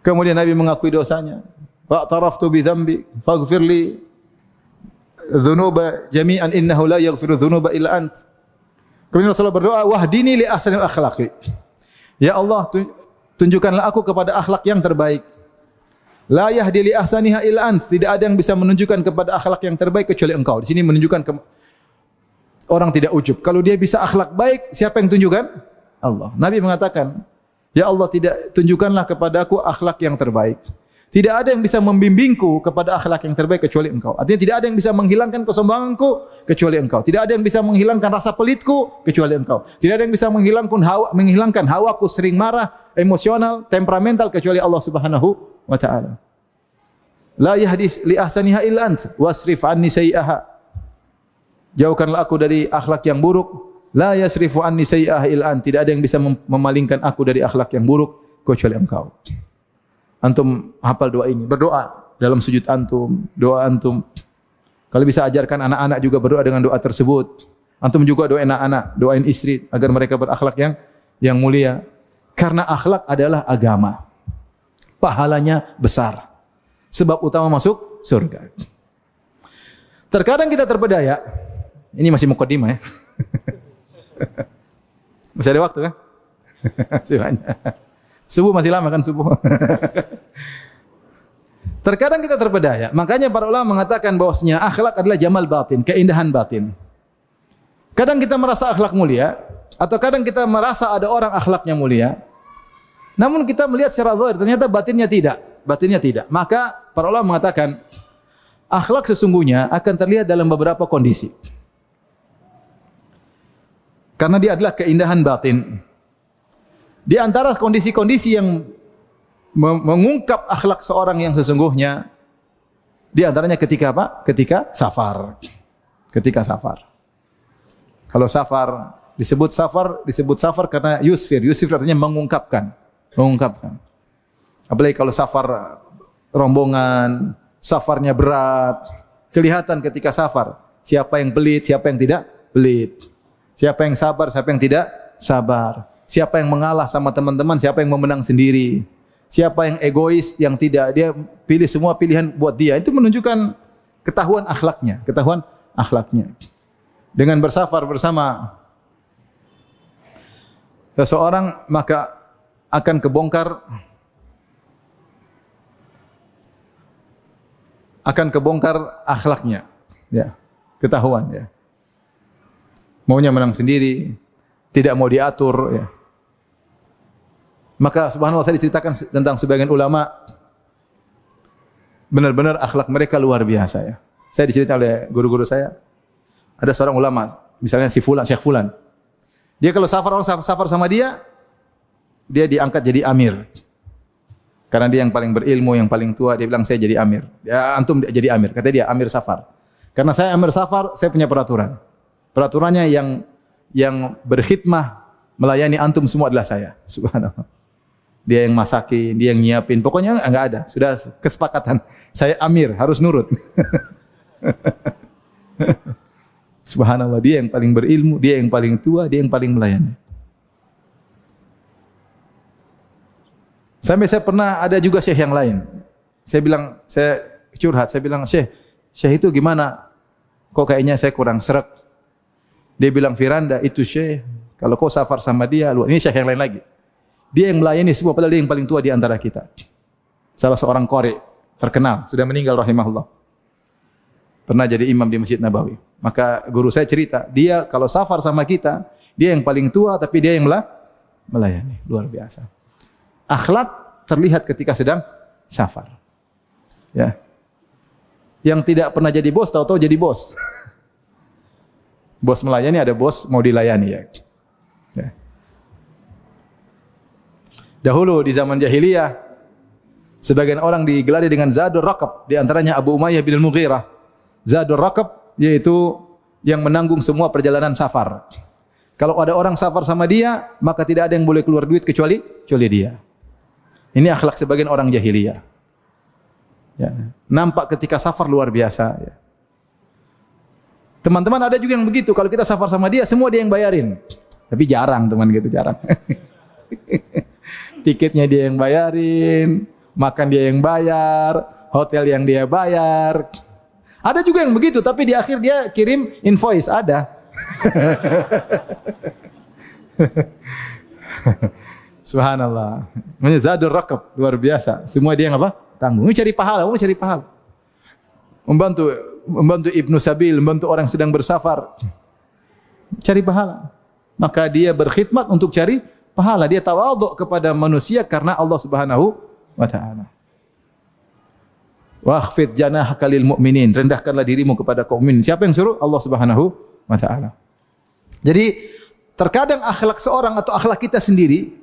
Kemudian Nabi mengakui dosanya. Fa'taraftu bi dzambi faghfir li dzunuba jami'an innahu la yaghfiru dzunuba illa ant. Kemudian Rasulullah berdoa, wahdini li ahsanil akhlaqi. Ya Allah, tunjukkanlah aku kepada akhlak yang terbaik. La yahdi li ahsaniha illa ant. Tidak ada yang bisa menunjukkan kepada akhlak yang terbaik kecuali engkau. Di sini menunjukkan orang tidak ujub. Kalau dia bisa akhlak baik, siapa yang tunjukkan? Allah. Nabi mengatakan, "Ya Allah, tidak tunjukkanlah kepadaku akhlak yang terbaik. Tidak ada yang bisa membimbingku kepada akhlak yang terbaik kecuali engkau." Artinya tidak ada yang bisa menghilangkan kesombonganku kecuali engkau. Tidak ada yang bisa menghilangkan rasa pelitku kecuali engkau. Tidak ada yang bisa menghilangkan hawaku sering marah, emosional, temperamental kecuali Allah Subhanahu wa taala. La yahdi li ahsaniha illa ant wasrif anni sayyi'aha. Jauhkanlah aku dari akhlak yang buruk. La yasrifu anni sayyi'aha illa ant. Tidak ada yang bisa memalingkan aku dari akhlak yang buruk kecuali engkau. Antum hafal doa ini, berdoa dalam sujud antum, doa antum. Kalau bisa ajarkan anak-anak juga berdoa dengan doa tersebut. Antum juga doain anak-anak, doain istri agar mereka berakhlak yang mulia. Karena akhlak adalah agama. Pahalanya besar. Sebab utama masuk surga. Terkadang kita terpedaya. Ini masih mukadimah ya. Masih ada waktu kan? Masih banyak. Subuh masih lama kan subuh. Terkadang kita terpedaya. Makanya para ulama mengatakan bahwasanya akhlak adalah jamal batin, keindahan batin. Kadang kita merasa akhlak mulia, atau kadang kita merasa ada orang akhlaknya mulia. Namun kita melihat secara zahir ternyata batinnya tidak. Batinnya tidak. Maka para ulama mengatakan akhlak sesungguhnya akan terlihat dalam beberapa kondisi. Karena dia adalah keindahan batin. Di antara kondisi-kondisi yang mengungkap akhlak seorang yang sesungguhnya, di antaranya ketika apa? Ketika safar. Ketika safar. Kalau safar disebut safar karena yusfir. Yusfir artinya mengungkapkan. Mengungkapkan. Apalagi kalau safar rombongan, safarnya berat, kelihatan ketika safar. Siapa yang pelit, siapa yang tidak pelit. Siapa yang sabar, siapa yang tidak sabar. Siapa yang mengalah sama teman-teman, siapa yang memenang sendiri. Siapa yang egois, yang tidak. Dia pilih semua pilihan buat dia. Itu menunjukkan ketahuan akhlaknya. Ketahuan akhlaknya. Dengan bersafar bersama seseorang, maka akan kebongkar akhlaknya. Ya, ketahuan ya. Maunya menang sendiri, tidak mau diatur ya. Maka subhanallah saya diceritakan tentang sebagian ulama benar-benar akhlak mereka luar biasa ya. Saya dicerita oleh guru-guru saya. Ada seorang ulama, misalnya si fulan, Syekh fulan. Dia kalau safar sama dia diangkat jadi amir. Karena dia yang paling berilmu, yang paling tua, dia bilang saya jadi amir. Ya antum jadi amir, kata dia amir safar. Karena saya amir safar, saya punya peraturan. Peraturannya yang berkhidmah melayani antum semua adalah saya. Subhanallah. Dia yang masakin, dia yang nyiapin. Pokoknya enggak ada. Sudah kesepakatan. Saya amir, harus nurut. Subhanallah, dia yang paling berilmu, dia yang paling tua, dia yang paling melayani. Sampai saya pernah ada juga syekh yang lain. Saya bilang, saya curhat, saya bilang, Syekh itu gimana? Kok kayaknya saya kurang sreg. Dia bilang, Firanda, itu syekh. Kalau kau safar sama dia, ini syekh yang lain lagi. Dia yang melayani semua, padahal dia yang paling tua di antara kita. Salah seorang qari terkenal, sudah meninggal rahimahullah. Pernah jadi imam di Masjid Nabawi. Maka guru saya cerita, dia kalau safar sama kita, dia yang paling tua, tapi dia yang melayani. Luar biasa. Akhlak terlihat ketika sedang safar. Ya. Yang tidak pernah jadi bos, tahu-tahu jadi bos. Bos melayani, ada bos mau dilayani ya. Ya. Dahulu di zaman jahiliyah, sebagian orang digelari dengan Zadur Raqab, di antaranya Abu Umayyah bin Al-Mughirah. Zadur Raqab yaitu yang menanggung semua perjalanan safar. Kalau ada orang safar sama dia, maka tidak ada yang boleh keluar duit kecuali dia. Ini akhlak sebagian orang jahiliyah. Ya. Nampak ketika safar luar biasa. Ya. Teman-teman ada juga yang begitu. Kalau kita safar sama dia, semua dia yang bayarin. Tapi jarang teman gitu, jarang. Tiketnya dia yang bayarin, makan dia yang bayar, hotel yang dia bayar. Ada juga yang begitu, tapi di akhir dia kirim invoice, ada. Subhanallah. Namanya Zadur Raqab, luar biasa. Semua dia yang apa? tanggung. Ini cari pahala, mau cari pahala. Membantu Ibnu Sabil, membantu orang yang sedang bersafar. Cari pahala. Maka dia berkhidmat untuk cari pahala. Dia tawadhu kepada manusia karena Allah Subhanahu wa taala. Wakhfid janahaka lil mu'minin. Rendahkanlah dirimu kepada kaum mukminin. Siapa yang suruh? Allah Subhanahu wa taala. Jadi terkadang akhlak seorang atau akhlak kita sendiri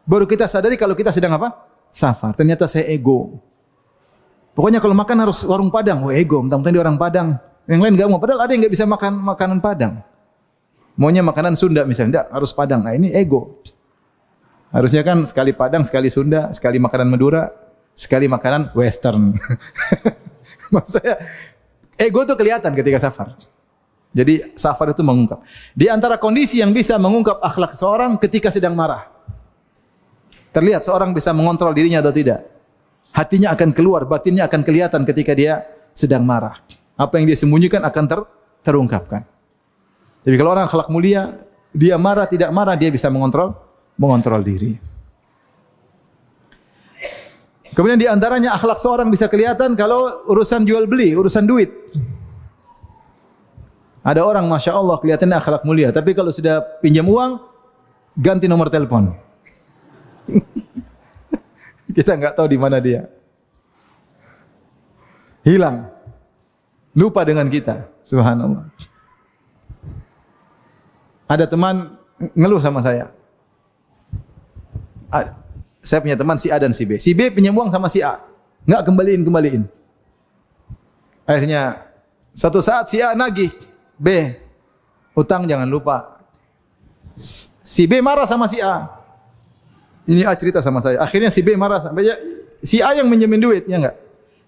baru kita sadari kalau kita sedang apa? Safar. Ternyata saya ego. Pokoknya kalau makan harus warung Padang. Oh ego, mentang-mentang di orang Padang. Yang lain enggak mau. Padahal ada yang enggak bisa makan makanan Padang. Maunya makanan Sunda misalnya. Enggak, harus Padang. Nah ini ego. Harusnya kan sekali Padang, sekali Sunda, sekali makanan Madura, sekali makanan Western. Maksudnya ego itu kelihatan ketika safar. Jadi safar itu mengungkap. Di antara kondisi yang bisa mengungkap akhlak seorang ketika sedang marah. Terlihat seorang bisa mengontrol dirinya atau tidak. Hatinya akan keluar, batinnya akan kelihatan ketika dia sedang marah. Apa yang dia sembunyikan akan terungkapkan. Tapi kalau orang akhlak mulia, dia marah tidak marah, dia bisa mengontrol diri. Kemudian di antaranya akhlak seorang bisa kelihatan kalau urusan jual beli, urusan duit. Ada orang Masya Allah kelihatannya akhlak mulia, tapi kalau sudah pinjam uang, ganti nomor telepon. Kita enggak tahu di mana dia. Hilang. Lupa dengan kita. Subhanallah. Ada teman ngeluh sama saya. Saya punya teman si A dan si B. Si B pinjam uang sama si A. Enggak kembaliin. Akhirnya satu saat si A nagih. B, utang jangan lupa. Si B marah sama si A. Ini A cerita sama saya. Akhirnya si B marah sampai si A yang minjemin duit, ya enggak?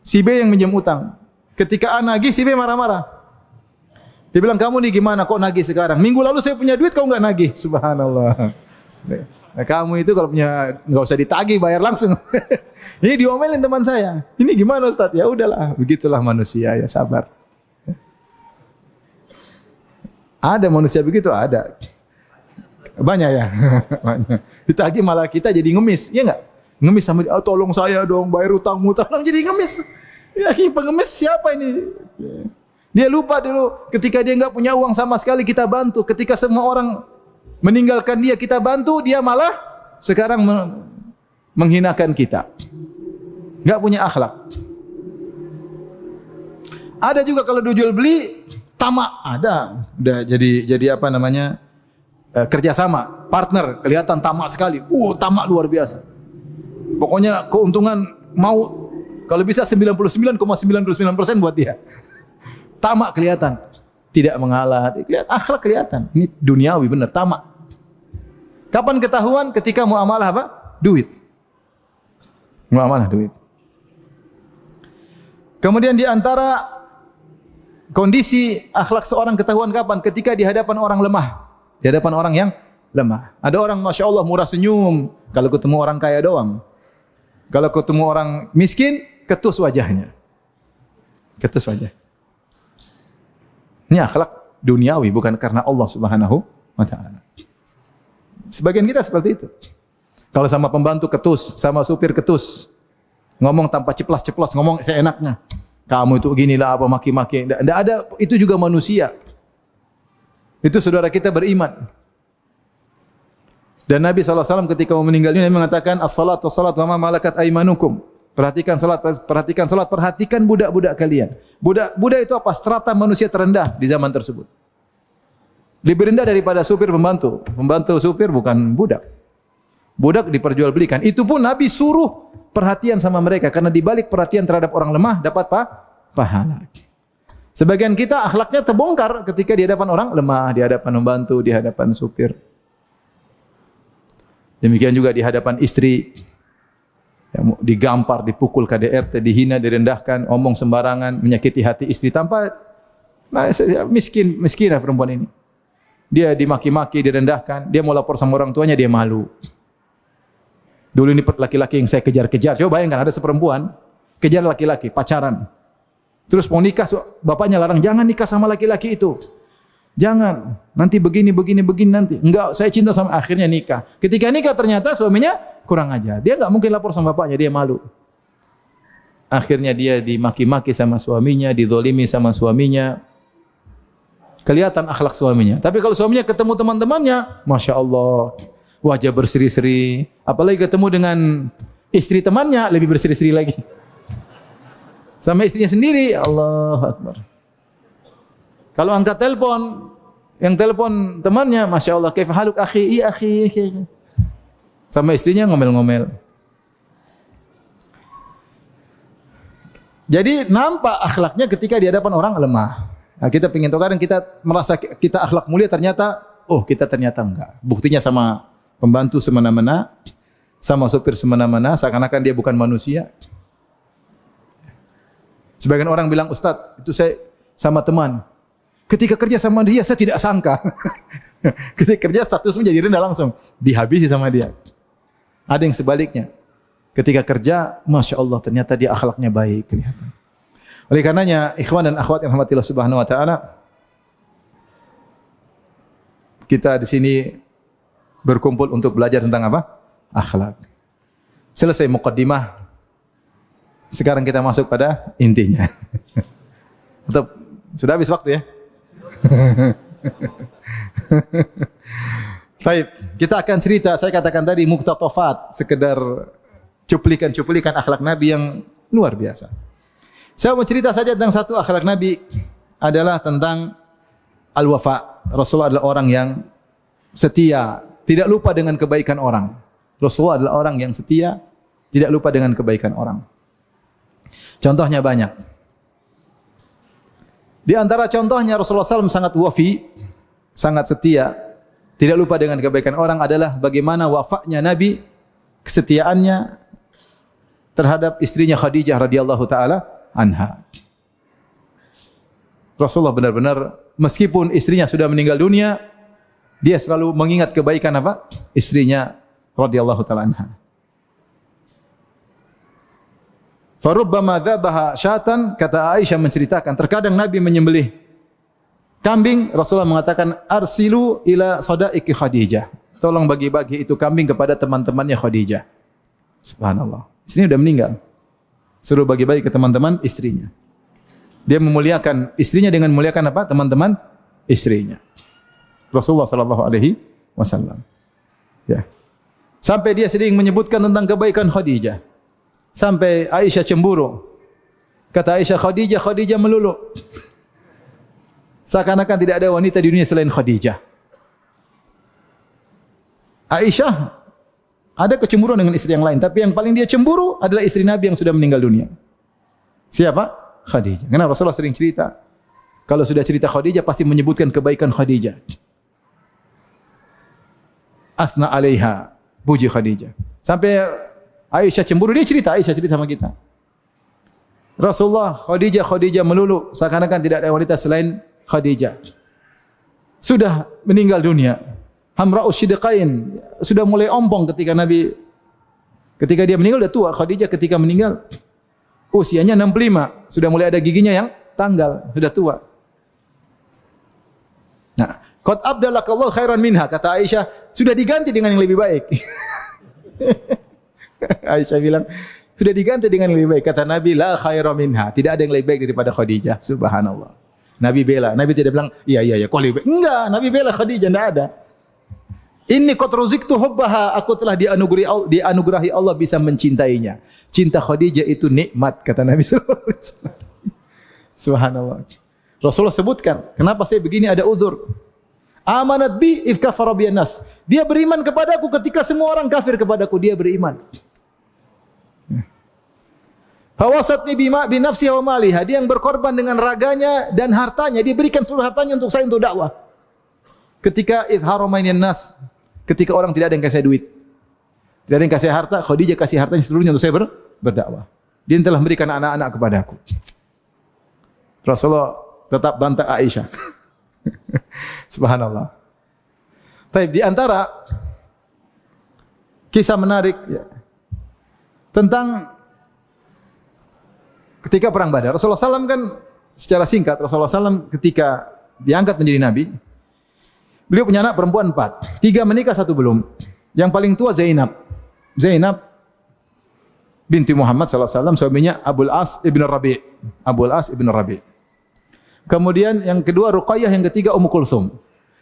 Si B yang minjem utang. Ketika A nagih, si B marah-marah. Dia bilang, "Kamu nih gimana kok nagih sekarang? Minggu lalu saya punya duit, kau enggak nagih." Subhanallah. Nah, kamu itu kalau punya enggak usah ditagih, bayar langsung. Ini diomelin teman saya. Ini gimana Ustaz? Ya udahlah, begitulah manusia, ya sabar. Ada manusia begitu, ada. Banyak ya. Ditagih malah kita jadi ngemis, ya enggak? Ngemis sama dia, tolong saya dong bayar utangmu, tolong jadi ngemis. Ya, pengemis siapa ini? Dia lupa dulu ketika dia enggak punya uang sama sekali kita bantu. Ketika semua orang meninggalkan dia kita bantu, dia malah sekarang menghinakan kita. Enggak punya akhlak. Ada juga kalau jual beli tamak, ada. Udah jadi apa namanya? Kerjasama, partner, kelihatan tamak sekali. Tamak luar biasa. Pokoknya keuntungan mau kalau bisa 99,99% buat dia. Tamak kelihatan. Tidak mengalah, akhlak kelihatan. Ini duniawi benar, tamak. Kapan ketahuan? Ketika muamalah apa? Duit. Muamalah duit. Kemudian di antara kondisi akhlak seorang ketahuan kapan? Ketika di hadapan orang lemah. Di hadapan orang yang lemah. Ada orang Masya Allah murah senyum. Kalau ketemu orang kaya doang. Kalau ketemu orang miskin, ketus wajahnya. Ketus wajah. Ini akhlak duniawi, bukan karena Allah Subhanahu wa ta'ala. Sebagian kita seperti itu. Kalau sama pembantu ketus, sama supir ketus. Ngomong tanpa ceplas-ceplos, ngomong seenaknya. Kamu itu ginilah apa maki-maki. Tidak ada, itu juga manusia. Itu saudara kita beriman. Dan Nabi SAW ketika mau meninggal dunia mengatakan as-salatu was-salatu wa ma malakat aimanukum. Perhatikan salat, perhatikan budak-budak kalian. Budak itu apa? Strata manusia terendah di zaman tersebut. Lebih rendah daripada supir pembantu. Pembantu supir bukan budak. Budak diperjualbelikan. Itu pun Nabi suruh perhatian sama mereka karena di balik perhatian terhadap orang lemah dapat pahala. Sebagian kita akhlaknya terbongkar ketika di hadapan orang lemah, di hadapan pembantu, di hadapan supir. Demikian juga di hadapan istri. Yang digampar, dipukul KDRT, dihina, direndahkan, omong sembarangan, menyakiti hati istri tanpa miskinah perempuan ini. Dia dimaki-maki, direndahkan, dia mau lapor sama orang tuanya, dia malu. Dulu ini laki-laki yang saya kejar-kejar. Coba bayangkan ada seperempuan kejar laki-laki, pacaran. Terus mau nikah, bapaknya larang, jangan nikah sama laki-laki itu. Jangan, nanti begini nanti. Enggak, saya cinta sama, akhirnya nikah. Ketika nikah ternyata suaminya kurang ajar. Dia enggak mungkin lapor sama bapaknya, dia malu. akhirnya dia dimaki-maki sama suaminya, dizalimi sama suaminya. Kelihatan akhlak suaminya. Tapi kalau suaminya ketemu teman-temannya, Masya Allah, wajah berseri-seri. Apalagi ketemu dengan istri temannya, lebih berseri-seri lagi. Sama istrinya sendiri, Allahu Akbar. Kalau angkat telepon, yang telepon temannya, Masya Allah, kaif haluk akhi, iya akhi. Sama istrinya ngomel-ngomel. Jadi nampak akhlaknya ketika di hadapan orang lemah. Nah, kita ingin tahu, kadang kita merasa kita akhlak mulia, ternyata, oh kita ternyata enggak. Buktinya sama pembantu semena-mena, sama sopir semena-mena, seakan-akan dia bukan manusia. Sebagian orang bilang, Ustaz, itu saya sama teman. Ketika kerja sama dia, saya tidak sangka. Ketika kerja, status menjadi rendah langsung. Dihabisi sama dia. Ada yang sebaliknya. Ketika kerja, Masya Allah, ternyata dia akhlaknya baik. Kelihatan. Oleh karenanya, ikhwan dan akhwat yang rahmatillah subhanahu wa ta'ala, kita di sini berkumpul untuk belajar tentang apa? Akhlak. Selesai muqaddimah. Sekarang kita masuk pada intinya. Atau sudah habis waktu ya? Baik, kita akan cerita, saya katakan tadi muqtatafat, sekedar cuplikan-cuplikan akhlak Nabi yang luar biasa. Saya mau cerita saja tentang satu akhlak Nabi, adalah tentang al-wafa. Rasulullah adalah orang yang setia, tidak lupa dengan kebaikan orang. Rasulullah adalah orang yang setia, tidak lupa dengan kebaikan orang. Contohnya banyak. Di antara contohnya Rasulullah SAW sangat wafi, sangat setia, tidak lupa dengan kebaikan orang, adalah bagaimana wafaknya Nabi, kesetiaannya terhadap istrinya Khadijah radhiyallahu taala anha. Rasulullah benar-benar meskipun istrinya sudah meninggal dunia, dia selalu mengingat kebaikan apa? Istrinya radhiyallahu taala anha. Farubbama dzabaha syatan, kata Aisyah menceritakan, terkadang Nabi menyembelih kambing, Rasulullah mengatakan arsilu ila sadaiki Khadijah. Tolong bagi-bagi itu kambing kepada teman-temannya Khadijah. Subhanallah. Istrinya sudah meninggal. Suruh bagi-bagi ke teman-teman istrinya. Dia memuliakan istrinya dengan memuliakan apa? Teman-teman istrinya. Rasulullah sallallahu alaihi wasallam. Ya. Sampai dia sering menyebutkan tentang kebaikan Khadijah. Sampai Aisyah cemburu. Kata Aisyah, Khadijah melulu. Seakan-akan tidak ada wanita di dunia selain Khadijah. Aisyah ada kecemburuan dengan istri yang lain, tapi yang paling dia cemburu adalah istri Nabi yang sudah meninggal dunia. Siapa? Khadijah. Karena Rasulullah sering cerita, kalau sudah cerita Khadijah pasti menyebutkan kebaikan Khadijah. Asna alaiha, puji Khadijah. Sampai Aisyah cemburu, dia cerita, Aisyah cerita sama kita. Rasulullah, Khadijah melulu, seakan-akan tidak ada wanita selain Khadijah. Sudah meninggal dunia. Hamra'us Sidqain, sudah mulai ompong ketika dia meninggal, sudah tua. Khadijah ketika meninggal usianya 65, sudah mulai ada giginya yang tanggal, sudah tua. Nah, qad abdalakallahu khairan minha, kata Aisyah, sudah diganti dengan yang lebih baik. Aisyah bilang, sudah diganti dengan yang lebih baik. Kata Nabi, la khairan minha, tidak ada yang lebih baik daripada Khadijah. Subhanallah. Nabi bela, Nabi tidak bilang, iya, kau lebih baik. Enggak, Nabi bela Khadijah, tidak ada. Inni qad ruziktu hubbaha, aku telah dianugerahi Allah bisa mencintainya. Cinta Khadijah itu nikmat, kata Nabi sallallahu alaihi wasallam. Subhanallah. Rasulullah sebutkan, kenapa saya begini, ada uzur. Amanat bi idz kafara bi nas. Dia beriman kepadaku ketika semua orang kafir kepadaku, dia beriman. Fawasatni bima bi nafsiha wa maliha, dia yang berkorban dengan raganya dan hartanya, dia berikan seluruh hartanya untuk saya, untuk dakwah. Ketika idharamainin nas, ketika orang tidak ada yang kasih duit, tidak ada yang kasih harta, Khadijah kasih hartanya seluruhnya untuk saya berdakwah. Dia telah memberikan anak-anak kepadaku. Rasulullah tetap bantah Aisyah. Subhanallah. Baik, di antara kisah menarik ya, tentang ketika perang Badar, Rasulullah SAW kan secara singkat, Rasulullah SAW ketika diangkat menjadi Nabi, beliau punya anak perempuan 4. 3 menikah, 1 belum. Yang paling tua Zainab. Zainab binti Muhammad sallallahu alaihi wasallam, suaminya Abul As ibn Rabi'. Abul As ibn Rabi'. Kemudian yang kedua Ruqayyah, yang ketiga Ummu Kulsum.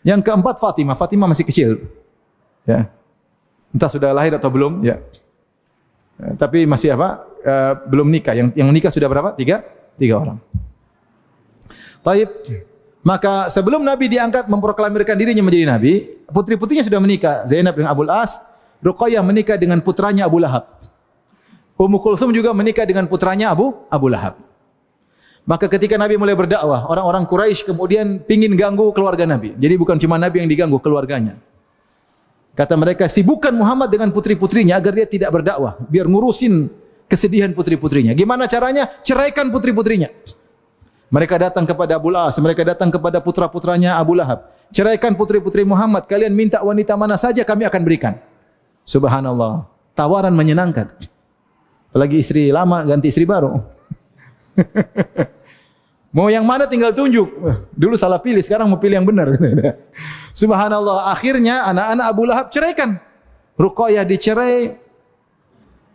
Yang keempat Fatimah. Fatimah masih kecil. Ya. Entah sudah lahir atau belum, ya. Tapi masih apa? Belum nikah. Yang nikah sudah berapa? Tiga orang. Taib. Maka sebelum Nabi diangkat memproklamirkan dirinya menjadi Nabi, putri-putrinya sudah menikah. Zainab dengan Abul As, Ruqayyah menikah dengan putranya Abu Lahab. Ummu Kulsum juga menikah dengan putranya Abu Lahab. Maka ketika Nabi mulai berdakwah, orang-orang Quraisy kemudian pingin ganggu keluarga Nabi. Jadi bukan cuma Nabi yang diganggu, keluarganya. Kata mereka, sibukkan Muhammad dengan putri-putrinya agar dia tidak berdakwah, biar ngurusin kesedihan putri-putrinya. Gimana caranya? Ceraikan putri-putrinya. Mereka datang kepada Abul As, mereka datang kepada putra-putranya Abu Lahab. Ceraikan putri-putri Muhammad, kalian minta wanita mana saja kami akan berikan. Subhanallah, tawaran menyenangkan. Apalagi istri lama ganti istri baru. Mau yang mana tinggal tunjuk. Dulu salah pilih, sekarang mau pilih yang benar. Subhanallah, akhirnya anak-anak Abu Lahab ceraikan. Ruqayyah dicerai,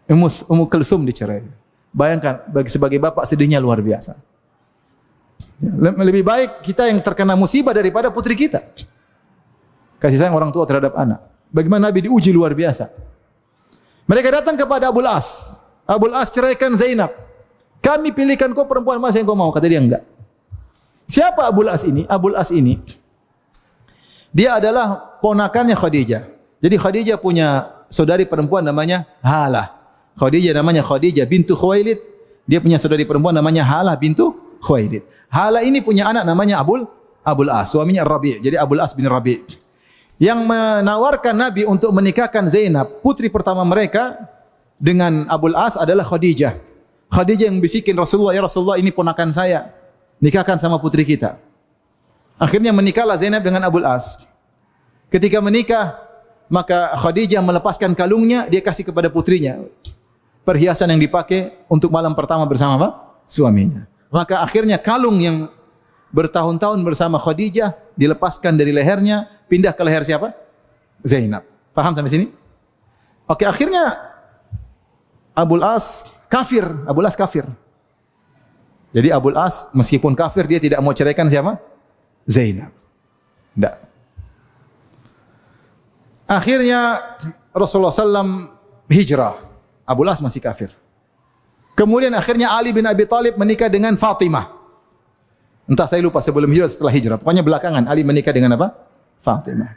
Ummu Kulsum dicerai. Bayangkan, sebagai bapak sedihnya luar biasa. Lebih baik kita yang terkena musibah daripada putri kita. Kasih sayang orang tua terhadap anak. Bagaimana Nabi diuji luar biasa. Mereka datang kepada Abul As. Abul As ceraikan Zainab. Kami pilihkan kau perempuan mana yang kau mau. Kata dia enggak. Siapa Abul As ini? Abul As ini, dia adalah ponakannya Khadijah. Jadi Khadijah punya saudari perempuan namanya Halah. Khadijah namanya Khadijah bintu Khuwailid. Dia punya saudari perempuan namanya Halah bintu Khuwailid. Halah ini punya anak namanya Abul As, suaminya Rabi'. Jadi Abul As bin Rabi'. Yang menawarkan Nabi untuk menikahkan Zainab, putri pertama mereka, dengan Abul As adalah Khadijah. Khadijah yang bisikin Rasulullah, ya Rasulullah ini ponakan saya, nikahkan sama putri kita. Akhirnya menikahlah Zainab dengan Abul As. Ketika menikah, maka Khadijah melepaskan kalungnya, dia kasih kepada putrinya. Perhiasan yang dipakai untuk malam pertama bersama apa? Suaminya. Maka akhirnya kalung yang bertahun-tahun bersama Khadijah dilepaskan dari lehernya, pindah ke leher siapa? Zainab. Paham sampai sini? Oke, akhirnya Abul As kafir. Abul As kafir. Jadi Abul As meskipun kafir, dia tidak mau ceraikan siapa? Zainab. Tidak. Akhirnya Rasulullah SAW hijrah. Abul As masih kafir. Kemudian akhirnya Ali bin Abi Thalib menikah dengan Fatimah. Entah saya lupa sebelum hijrah, setelah hijrah. Pokoknya belakangan Ali menikah dengan apa? Fatimah.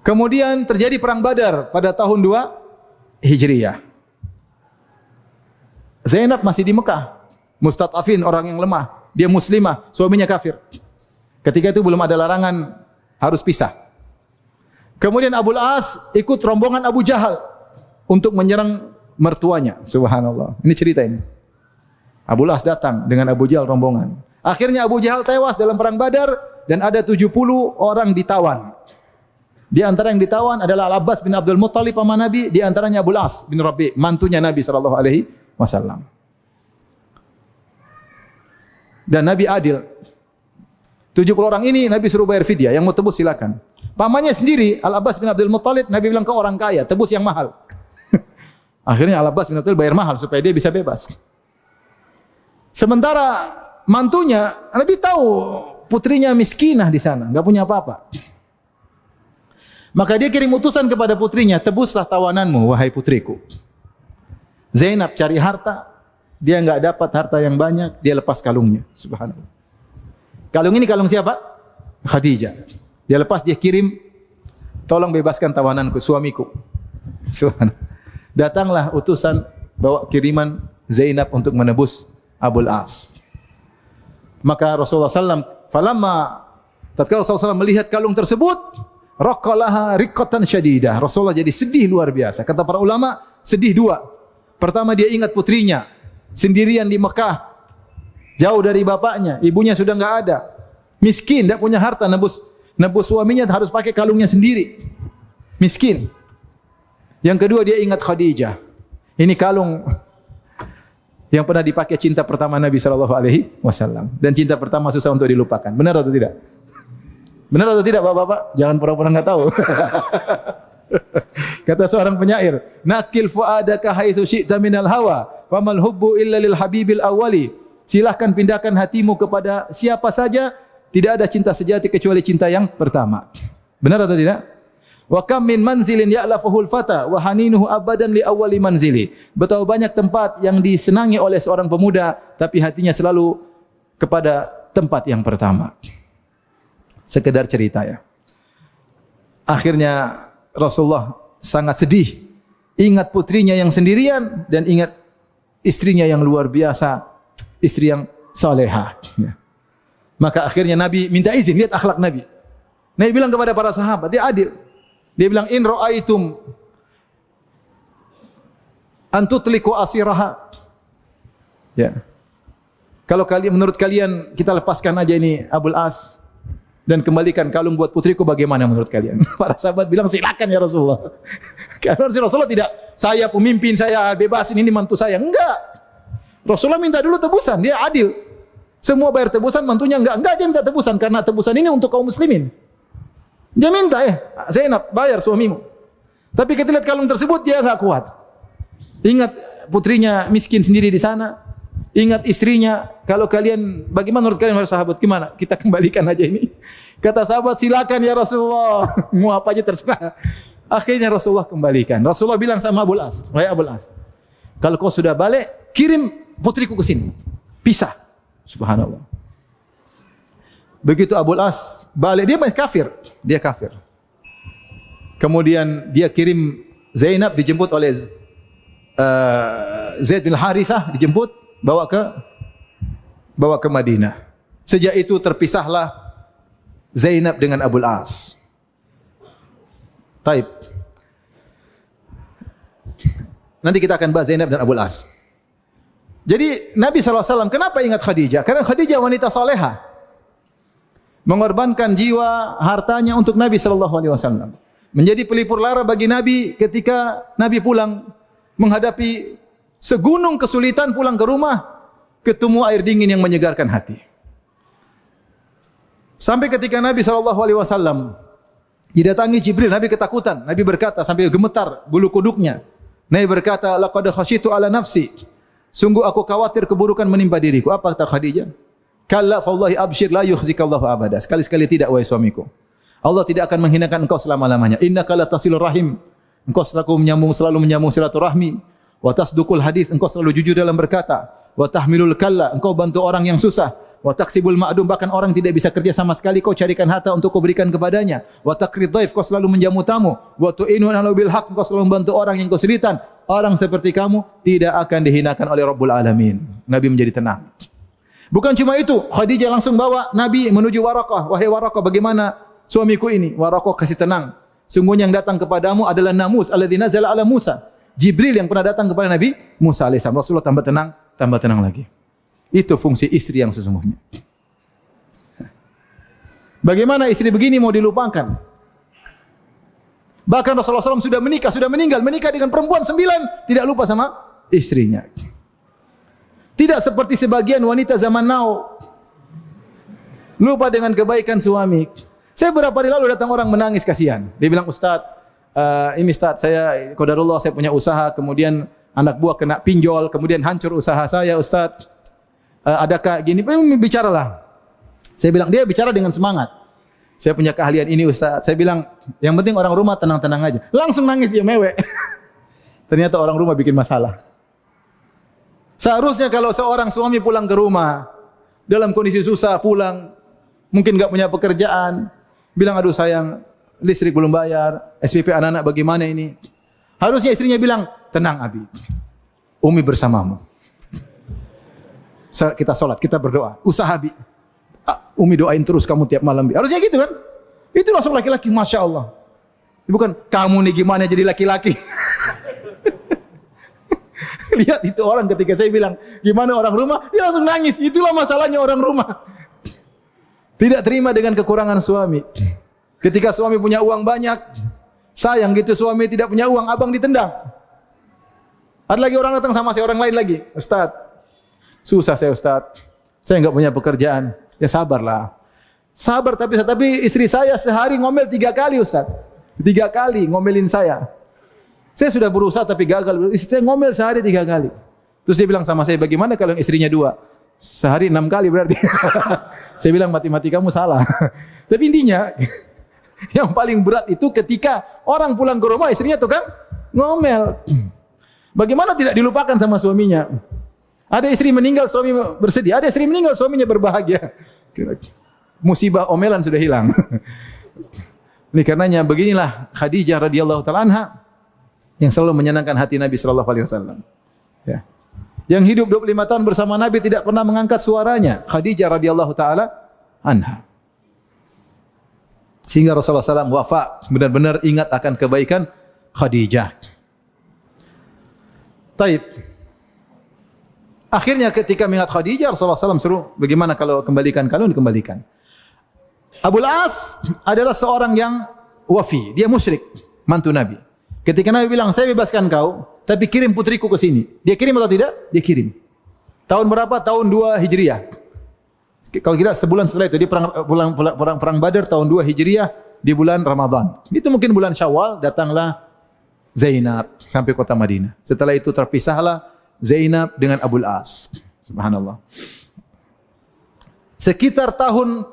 Kemudian terjadi perang Badar pada tahun 2 Hijriyah. Zainab masih di Mekah. Mustad'afin, orang yang lemah. Dia muslimah, suaminya kafir. Ketika itu belum ada larangan harus pisah. Kemudian Abul As ikut rombongan Abu Jahal untuk menyerang mertuanya. Subhanallah. Ini cerita ini. Abul As datang dengan Abu Jahal rombongan. Akhirnya Abu Jahal tewas dalam perang Badar dan ada 70 orang ditawan. Di antara yang ditawan adalah Al-Abbas bin Abdul Muttalib paman Nabi, di antaranya Abul As bin Rabi', mantunya Nabi sallallahu alaihi wasallam. Dan Nabi adil. 70 orang ini Nabi suruh bayar fidyah, yang mau tebus silakan. Pamannya sendiri Al-Abbas bin Abdul Muttalib, Nabi bilang kau orang kaya, tebus yang mahal. Akhirnya Al-Abbas bin Abdul bayar mahal supaya dia bisa bebas. Sementara mantunya, Nabi tahu putrinya miskinah di sana, enggak punya apa-apa. Maka dia kirim utusan kepada putrinya, tebuslah tawananmu wahai putriku. Zainab cari harta, dia enggak dapat harta yang banyak, dia lepas kalungnya. Subhanallah. Kalung ini kalung siapa? Khadijah. Dia lepas, dia kirim, tolong bebaskan tawananku, suamiku. Subhanallah. Datanglah utusan bawa kiriman Zainab untuk menebus Abul As. Maka Rasulullah SAW, tatkala Rasulullah SAW melihat kalung tersebut, raqqalaha riqqatan syadidah. Rasulullah jadi sedih luar biasa. Kata para ulama, sedih dua. Pertama dia ingat putrinya, sendirian di Mekah, jauh dari bapaknya, ibunya sudah enggak ada. Miskin, tidak punya harta, nebus suaminya harus pakai kalungnya sendiri. Miskin. Yang kedua dia ingat Khadijah. Ini kalung yang pernah dipakai cinta pertama Nabi sallallahu alaihi wasallam, dan cinta pertama susah untuk dilupakan. Benar atau tidak? Benar atau tidak Bapak-bapak? Jangan pura-pura enggak tahu. Kata seorang penyair, nakil fuadaka haitsu syi'ta minal hawa, famal hubbu illa lil habibil awwali. Silahkan pindahkan hatimu kepada siapa saja, tidak ada cinta sejati kecuali cinta yang pertama. Benar atau tidak? Wa kam min manzilin ya'lafuhul fata wa haninuhu abadan li awwali manzili. Betapa banyak tempat yang disenangi oleh seorang pemuda tapi hatinya selalu kepada tempat yang pertama. Sekedar cerita ya. Akhirnya Rasulullah sangat sedih. Ingat putrinya yang sendirian dan ingat istrinya yang luar biasa, istri yang salehah ya. Maka akhirnya Nabi minta izin, lihat akhlak Nabi. Nabi bilang kepada para sahabat, dia adil. Dia bilang, in ra'aitum an tutliqu asiraha. Ya. Kalau kalian, menurut kalian kita lepaskan aja ini Abul As dan kembalikan kalung buat putriku, bagaimana menurut kalian? Para sahabat bilang, silakan ya Rasulullah. Karena Rasulullah tidak, saya pemimpin, saya bebasin, ini mantu saya. Enggak. Rasulullah minta dulu tebusan, dia adil. Semua bayar tebusan, mantunya enggak dia minta tebusan karena tebusan ini untuk kaum muslimin. Dia minta Zainab bayar suamimu. Tapi ketika lihat kalung tersebut dia enggak kuat. Ingat putrinya miskin sendiri di sana. Ingat istrinya. Kalau kalian, bagaimana menurut kalian para sahabat? Gimana? Kita kembalikan aja ini. Kata sahabat, silakan ya Rasulullah. Mau apa aja terserah. Akhirnya Rasulullah kembalikan. Rasulullah bilang sama Abul As, wahai Abul As, kalau kau sudah balik, kirim putriku ke sini. Pisah. Subhanallah. Begitu Abul As balik, dia masih kafir. Dia kafir. Kemudian dia kirim Zainab, dijemput oleh Zaid bin Harithah, dijemput, bawa ke Madinah. Sejak itu terpisahlah Zainab dengan Abul As. Taib. Nanti kita akan bahas Zainab dan Abul As. Jadi Nabi SAW kenapa ingat Khadijah? Karena Khadijah wanita salehah. Mengorbankan jiwa, hartanya untuk Nabi SAW. Menjadi pelipur lara bagi Nabi ketika Nabi pulang menghadapi segunung kesulitan, pulang ke rumah, ketemu air dingin yang menyegarkan hati. Sampai ketika Nabi SAW didatangi Jibril, Nabi ketakutan. Nabi berkata sampai gemetar bulu kuduknya. Nabi berkata, laqad khasyitu ala nafsi. Sungguh aku khawatir keburukan menimpa diriku. Apa kata Khadijah? Kalla fallahi abshir la yukhzikallahu abada. Sekali-sekali tidak wahai suamiku. Allah tidak akan menghinakan engkau selama-lamanya. Innaka latasilur rahim. Engkau selalu menyambung silaturahmi. Wa tasduqul hadits, engkau selalu jujur dalam berkata. Wa tahmilul kalla, engkau bantu orang yang susah. Wa taksibul ma'dum, bahkan orang tidak bisa kerja sama sekali kau carikan harta untuk kau berikan kepadanya. Wa taqrid dhaif, kau selalu menjamu tamu. Wa tu'inu 'ala bil haqq, kau selalu membantu orang yang kesulitan. Orang seperti kamu tidak akan dihinakan oleh Rabbul Alamin. Nabi menjadi tenang. Bukan cuma itu, Khadijah langsung bawa Nabi menuju Waraqah. Wahai Waraqah, bagaimana suamiku ini? Waraqah kasih tenang. Sungguhnya yang datang kepadamu adalah Namus alladzi nazala ala Musa. Jibril yang pernah datang kepada Nabi Musa alaihissalam. Rasulullah tambah tenang lagi. Itu fungsi istri yang sesungguhnya. Bagaimana istri begini mau dilupakan? Bahkan Rasulullah SAW sudah menikah, sudah meninggal, menikah dengan perempuan 9, tidak lupa sama istrinya. Tidak seperti sebagian wanita zaman now, lupa dengan kebaikan suami. Saya beberapa hari lalu datang orang menangis kasihan. Dia bilang, Ustaz, ini Ustaz, saya qadarullah saya punya usaha, kemudian anak buah kena pinjol, kemudian hancur usaha saya, Ustaz. Adakah gini? Bicaralah. Saya bilang, dia bicara dengan semangat. Saya punya keahlian ini Ustaz. Saya bilang, yang penting orang rumah tenang-tenang aja. Langsung nangis dia mewek. Ternyata orang rumah bikin masalah. Seharusnya kalau seorang suami pulang ke rumah dalam kondisi susah, pulang mungkin enggak punya pekerjaan, bilang aduh sayang, listrik belum bayar, SPP anak-anak bagaimana ini? Harusnya istrinya bilang, tenang Abi, Umi bersamamu. Kita sholat, kita berdoa, usaha Abi, Umi doain terus kamu tiap malam. Harusnya gitu kan? Itu langsung laki-laki, Masya Allah. Bukan kamu nih gimana jadi laki-laki. Lihat itu orang ketika saya bilang, gimana orang rumah? Dia langsung nangis. Itulah masalahnya orang rumah. Tidak terima dengan kekurangan suami. Ketika suami punya uang banyak, sayang gitu suami tidak punya uang, abang ditendang. Ada lagi orang datang sama saya, orang lain lagi. Ustaz, susah saya Ustaz. Saya enggak punya pekerjaan. Ya sabarlah. Sabar tapi istri saya sehari ngomel 3 kali Ustaz. 3 kali ngomelin saya. Saya sudah berusaha tapi gagal. Istri saya ngomel sehari 3 kali. Terus dia bilang sama saya, bagaimana kalau yang istrinya 2? Sehari 6 kali berarti. Saya bilang matematika kamu salah. Tapi intinya, yang paling berat itu ketika orang pulang ke rumah istrinya tukang ngomel. Bagaimana tidak dilupakan sama suaminya? Ada istri meninggal, suami bersedih. Ada istri meninggal, suaminya berbahagia. Musibah omelan sudah hilang. Ini karenanya beginilah Khadijah radhiyallahu taala anha yang selalu menyenangkan hati Nabi sallallahu alaihi wasallam. Ya. Yang hidup 25 tahun bersama Nabi tidak pernah mengangkat suaranya. Khadijah radhiyallahu taala anha. Sehingga Rasulullah SAW wafa benar-benar ingat akan kebaikan Khadijah. Taib. Akhirnya ketika mengingat Khadijah, Rasulullah SAW suruh, bagaimana kalau kembalikan kalian? Dikembalikan. Abul As adalah seorang yang wafi. Dia musyrik, mantu Nabi. Ketika Nabi bilang, saya bebaskan kau, tapi kirim putriku ke sini. Dia kirim atau tidak? Dia kirim. Tahun berapa? Tahun 2 Hijriah. Kalau kita sebulan setelah itu, dia perang Badar tahun 2 Hijriah di bulan Ramadan. Itu mungkin bulan Syawal, datanglah Zainab sampai kota Madinah. Setelah itu terpisahlah Zainab dengan Abul As. Subhanallah. Sekitar tahun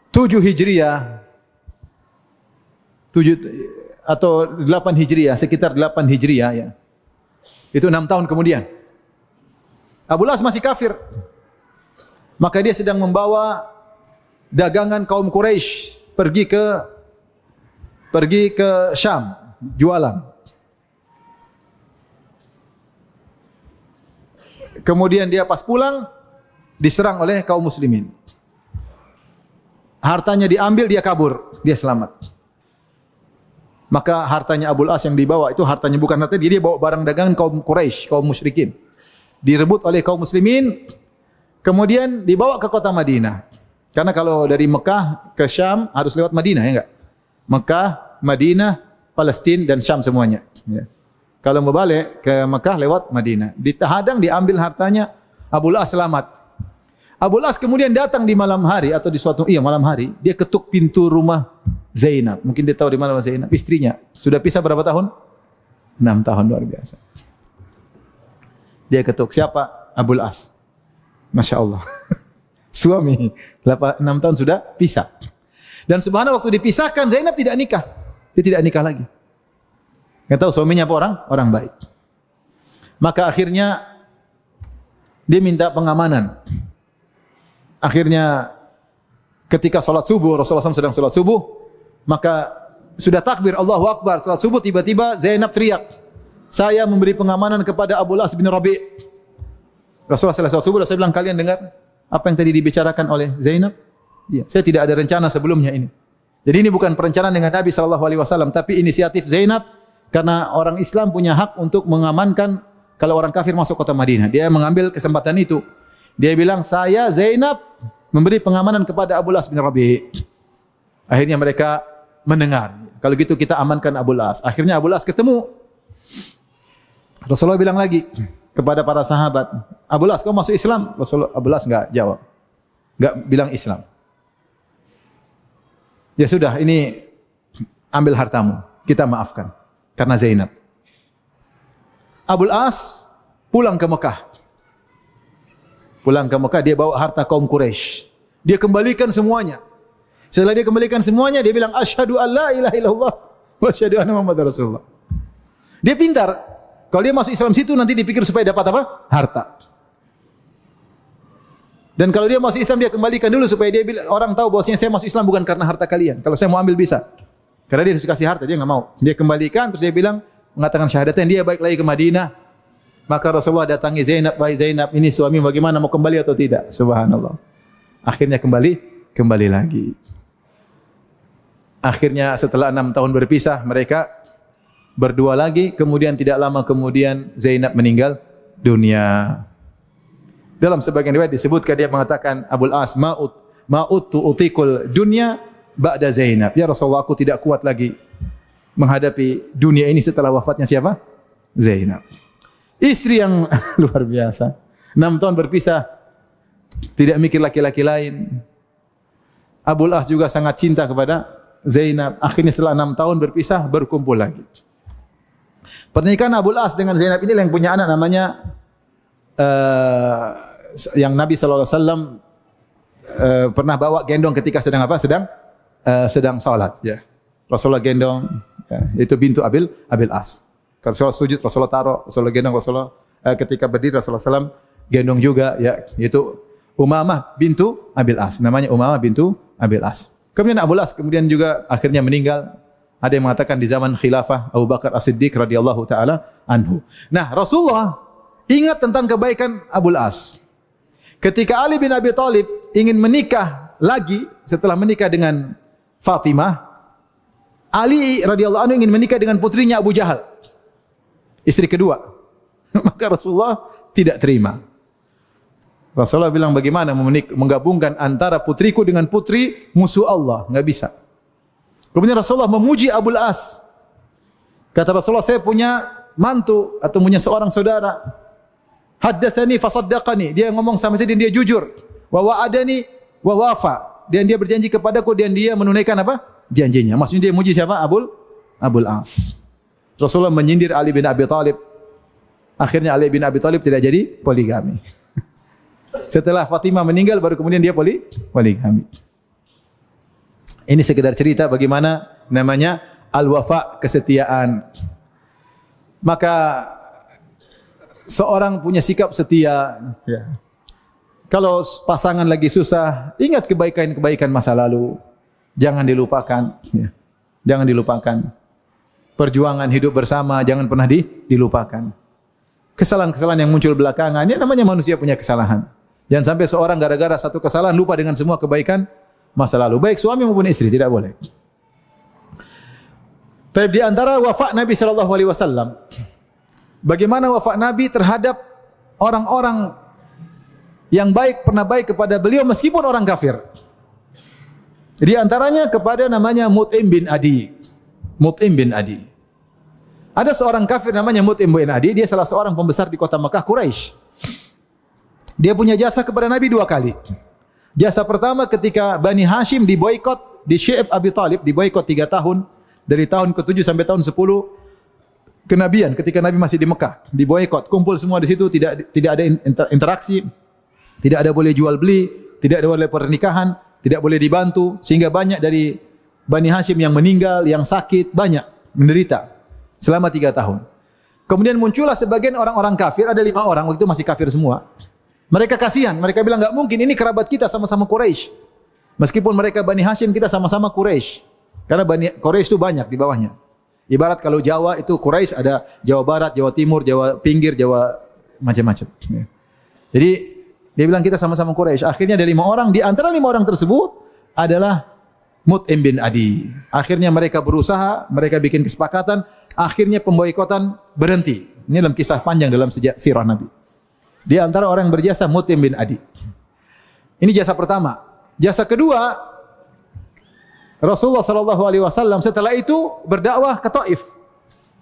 7 Hijriah, 7 atau 8 Hijriah, sekitar 8 Hijriah ya. Itu 6 tahun kemudian. Abul As masih kafir. Maka dia sedang membawa dagangan kaum Quraisy pergi ke Syam, jualan. Kemudian dia pas pulang diserang oleh kaum muslimin. Hartanya diambil, dia kabur, dia selamat. Maka hartanya Abul As yang dibawa itu hartanya bukan harta dia bawa barang dagangan kaum Quraisy, kaum musyrikin. Direbut oleh kaum muslimin, kemudian dibawa ke kota Madinah. Karena kalau dari Mekah ke Syam harus lewat Madinah, ya enggak? Mekah, Madinah, Palestina dan Syam semuanya. Ya. Kalau mau balik ke Mekah lewat Madinah. Ditahadang, diambil hartanya, Abul As selamat. Abul As kemudian datang di malam hari atau di malam hari, dia ketuk pintu rumah Zainab. Mungkin dia tahu di mana Zainab, istrinya. Sudah pisah berapa tahun? 6 tahun, luar biasa. Dia ketuk, siapa? Abul As. Masya Allah. Suami, 6 tahun sudah pisah. Dan subhanallah waktu dipisahkan, Zainab tidak nikah. Dia tidak nikah lagi. Nggak tahu suaminya apa orang baik. Maka akhirnya dia minta pengamanan. Akhirnya ketika sholat subuh, Rasulullah SAW sedang sholat subuh, maka sudah takbir Allahu Akbar, sholat subuh, tiba-tiba Zainab teriak, saya memberi pengamanan kepada Abul As bin Rabi'. Rasulullah selesai sholat subuh, Rasulullah bilang, kalian dengar apa yang tadi dibicarakan oleh Zainab? Ya, saya tidak ada rencana sebelumnya ini. Jadi ini bukan perencanaan dengan Nabi SAW, tapi inisiatif Zainab, karena orang Islam punya hak untuk mengamankan kalau orang kafir masuk kota Madinah. Dia mengambil kesempatan itu. Dia bilang, saya Zainab memberi pengamanan kepada Abul As bin Rabi'. Akhirnya mereka mendengar. Kalau gitu kita amankan Abul As. Akhirnya Abul As ketemu. Rasulullah bilang lagi kepada para sahabat, Abul As, kau masuk Islam? Abul As enggak jawab. Enggak bilang Islam. Ya sudah, ini ambil hartamu. Kita maafkan. Karena Zainab. Abul As pulang ke Mekah. Pulang ke Mekah, dia bawa harta kaum Quraisy. Dia kembalikan semuanya. Setelah dia kembalikan semuanya, dia bilang, asyhadu an la ilaha illallah wa asyhadu anna Muhammadar Rasulullah. Dia pintar. Kalau dia masuk Islam situ, nanti dipikir supaya dapat apa? Harta. Dan kalau dia masuk Islam, dia kembalikan dulu supaya dia bilang, orang tahu bahwasanya saya masuk Islam bukan karena harta kalian. Kalau saya mau ambil bisa. Karena dia dikasih harta, dia enggak mau. Dia kembalikan, terus dia bilang, mengatakan syahadatnya, dia balik lagi ke Madinah. Maka Rasulullah datangi Zainab, wahai Zainab, ini suami bagaimana, mau kembali atau tidak? Subhanallah. Akhirnya kembali lagi. Akhirnya setelah 6 tahun berpisah, mereka berdua lagi, kemudian tidak lama kemudian Zainab meninggal dunia. Dalam sebagian riwayat disebutkan dia mengatakan, Abul As, ma'utu utikul dunya ba'da Zainab. Ya Rasulullah, aku tidak kuat lagi menghadapi dunia ini setelah wafatnya siapa? Zainab. Istri yang luar biasa. 6 tahun berpisah, tidak mikir laki-laki lain. Abul As juga sangat cinta kepada Zainab. Akhirnya setelah 6 tahun berpisah, berkumpul lagi. Pernikahan Abul As dengan Zainab ini yang punya anak namanya yang Nabi SAW pernah bawa gendong ketika sedang apa? Sedang salat. Ya. Rasulullah gendong, ya, itu bintu Abil As. Kalau Rasulullah sujud, Rasulullah taruh, Rasulullah gendong, Rasulullah ketika berdiri Rasulullah SAW gendong juga, ya, itu Umamah bintu Abil As. Namanya Umamah bintu Abil As. Kemudian Abul As kemudian juga akhirnya meninggal. Ada yang mengatakan di zaman khilafah Abu Bakar As-Siddiq radhiyallahu taala anhu. Nah, Rasulullah ingat tentang kebaikan Abul As. Ketika Ali bin Abi Thalib ingin menikah lagi setelah menikah dengan Fatimah, Ali radhiyallahu anhu ingin menikah dengan putrinya Abu Jahal, istri kedua. Maka Rasulullah tidak terima. Rasulullah bilang, bagaimana menggabungkan antara putriku dengan putri musuh Allah? Enggak bisa. Kemudian Rasulullah memuji Abul As. Kata Rasulullah, saya punya mantu atau punya seorang saudara. Haddatsani fasaddaqani. Dia ngomong sama saya dan dia jujur. Wa wa'adani wa wafa. Dan dia berjanji kepadaku dan dia menunaikan apa? Janjinya. Maksudnya dia muji siapa? Abul As. Rasulullah menyindir Ali bin Abi Thalib. Akhirnya Ali bin Abi Thalib tidak jadi poligami. Setelah Fatimah meninggal baru kemudian dia poligami. Ini sekedar cerita bagaimana namanya al-wafa, kesetiaan. Maka seorang punya sikap setia, ya. Kalau pasangan lagi susah, ingat kebaikan-kebaikan masa lalu. Jangan dilupakan, ya. Jangan dilupakan. Perjuangan hidup bersama jangan pernah dilupakan. Kesalahan-kesalahan yang muncul belakangan, ini namanya manusia punya kesalahan. Jangan sampai seorang gara-gara satu kesalahan lupa dengan semua kebaikan masa lalu. Baik suami maupun istri, tidak boleh. Tapi di antara wafat Nabi sallallahu alaihi wasallam, bagaimana wafat Nabi terhadap orang-orang yang baik, pernah baik kepada beliau meskipun orang kafir. Di antaranya kepada namanya Mut'im bin Adi. Mut'im bin Adi. Ada seorang kafir namanya Mut'im bin Adi, dia salah seorang pembesar di kota Mekah, Quraisy. Dia punya jasa kepada Nabi 2 kali. Jasa pertama ketika Bani Hashim diboikot di Syi'ab Abi Thalib, diboikot 3 tahun, dari tahun ke-7 sampai tahun 10 kenabian ketika Nabi masih di Mekah, diboikot, kumpul semua di situ, tidak ada interaksi, tidak ada boleh jual beli, tidak ada boleh pernikahan, tidak boleh dibantu, sehingga banyak dari Bani Hashim yang meninggal, yang sakit, banyak menderita selama 3 tahun. Kemudian muncullah sebagian orang-orang kafir, ada 5 orang, waktu itu masih kafir semua. Mereka kasihan, mereka bilang enggak mungkin, ini kerabat kita sama-sama Quraisy. Meskipun mereka Bani Hashim, kita sama-sama Quraisy. Karena Bani Quraisy itu banyak di bawahnya. Ibarat kalau Jawa itu Quraisy ada Jawa Barat, Jawa Timur, Jawa Pinggir, Jawa macam-macam. Jadi dia bilang kita sama-sama Quraisy. Akhirnya ada 5 orang, di antara 5 orang tersebut adalah Mut'im bin Adi. Akhirnya mereka berusaha, mereka bikin kesepakatan, akhirnya pemboikotan berhenti. Ini dalam kisah panjang dalam sirah Nabi. Di antara orang yang berjasa Mut'im bin Adi. Ini jasa pertama. Jasa kedua, Rasulullah sallallahu alaihi wasallam setelah itu berdakwah ke Taif.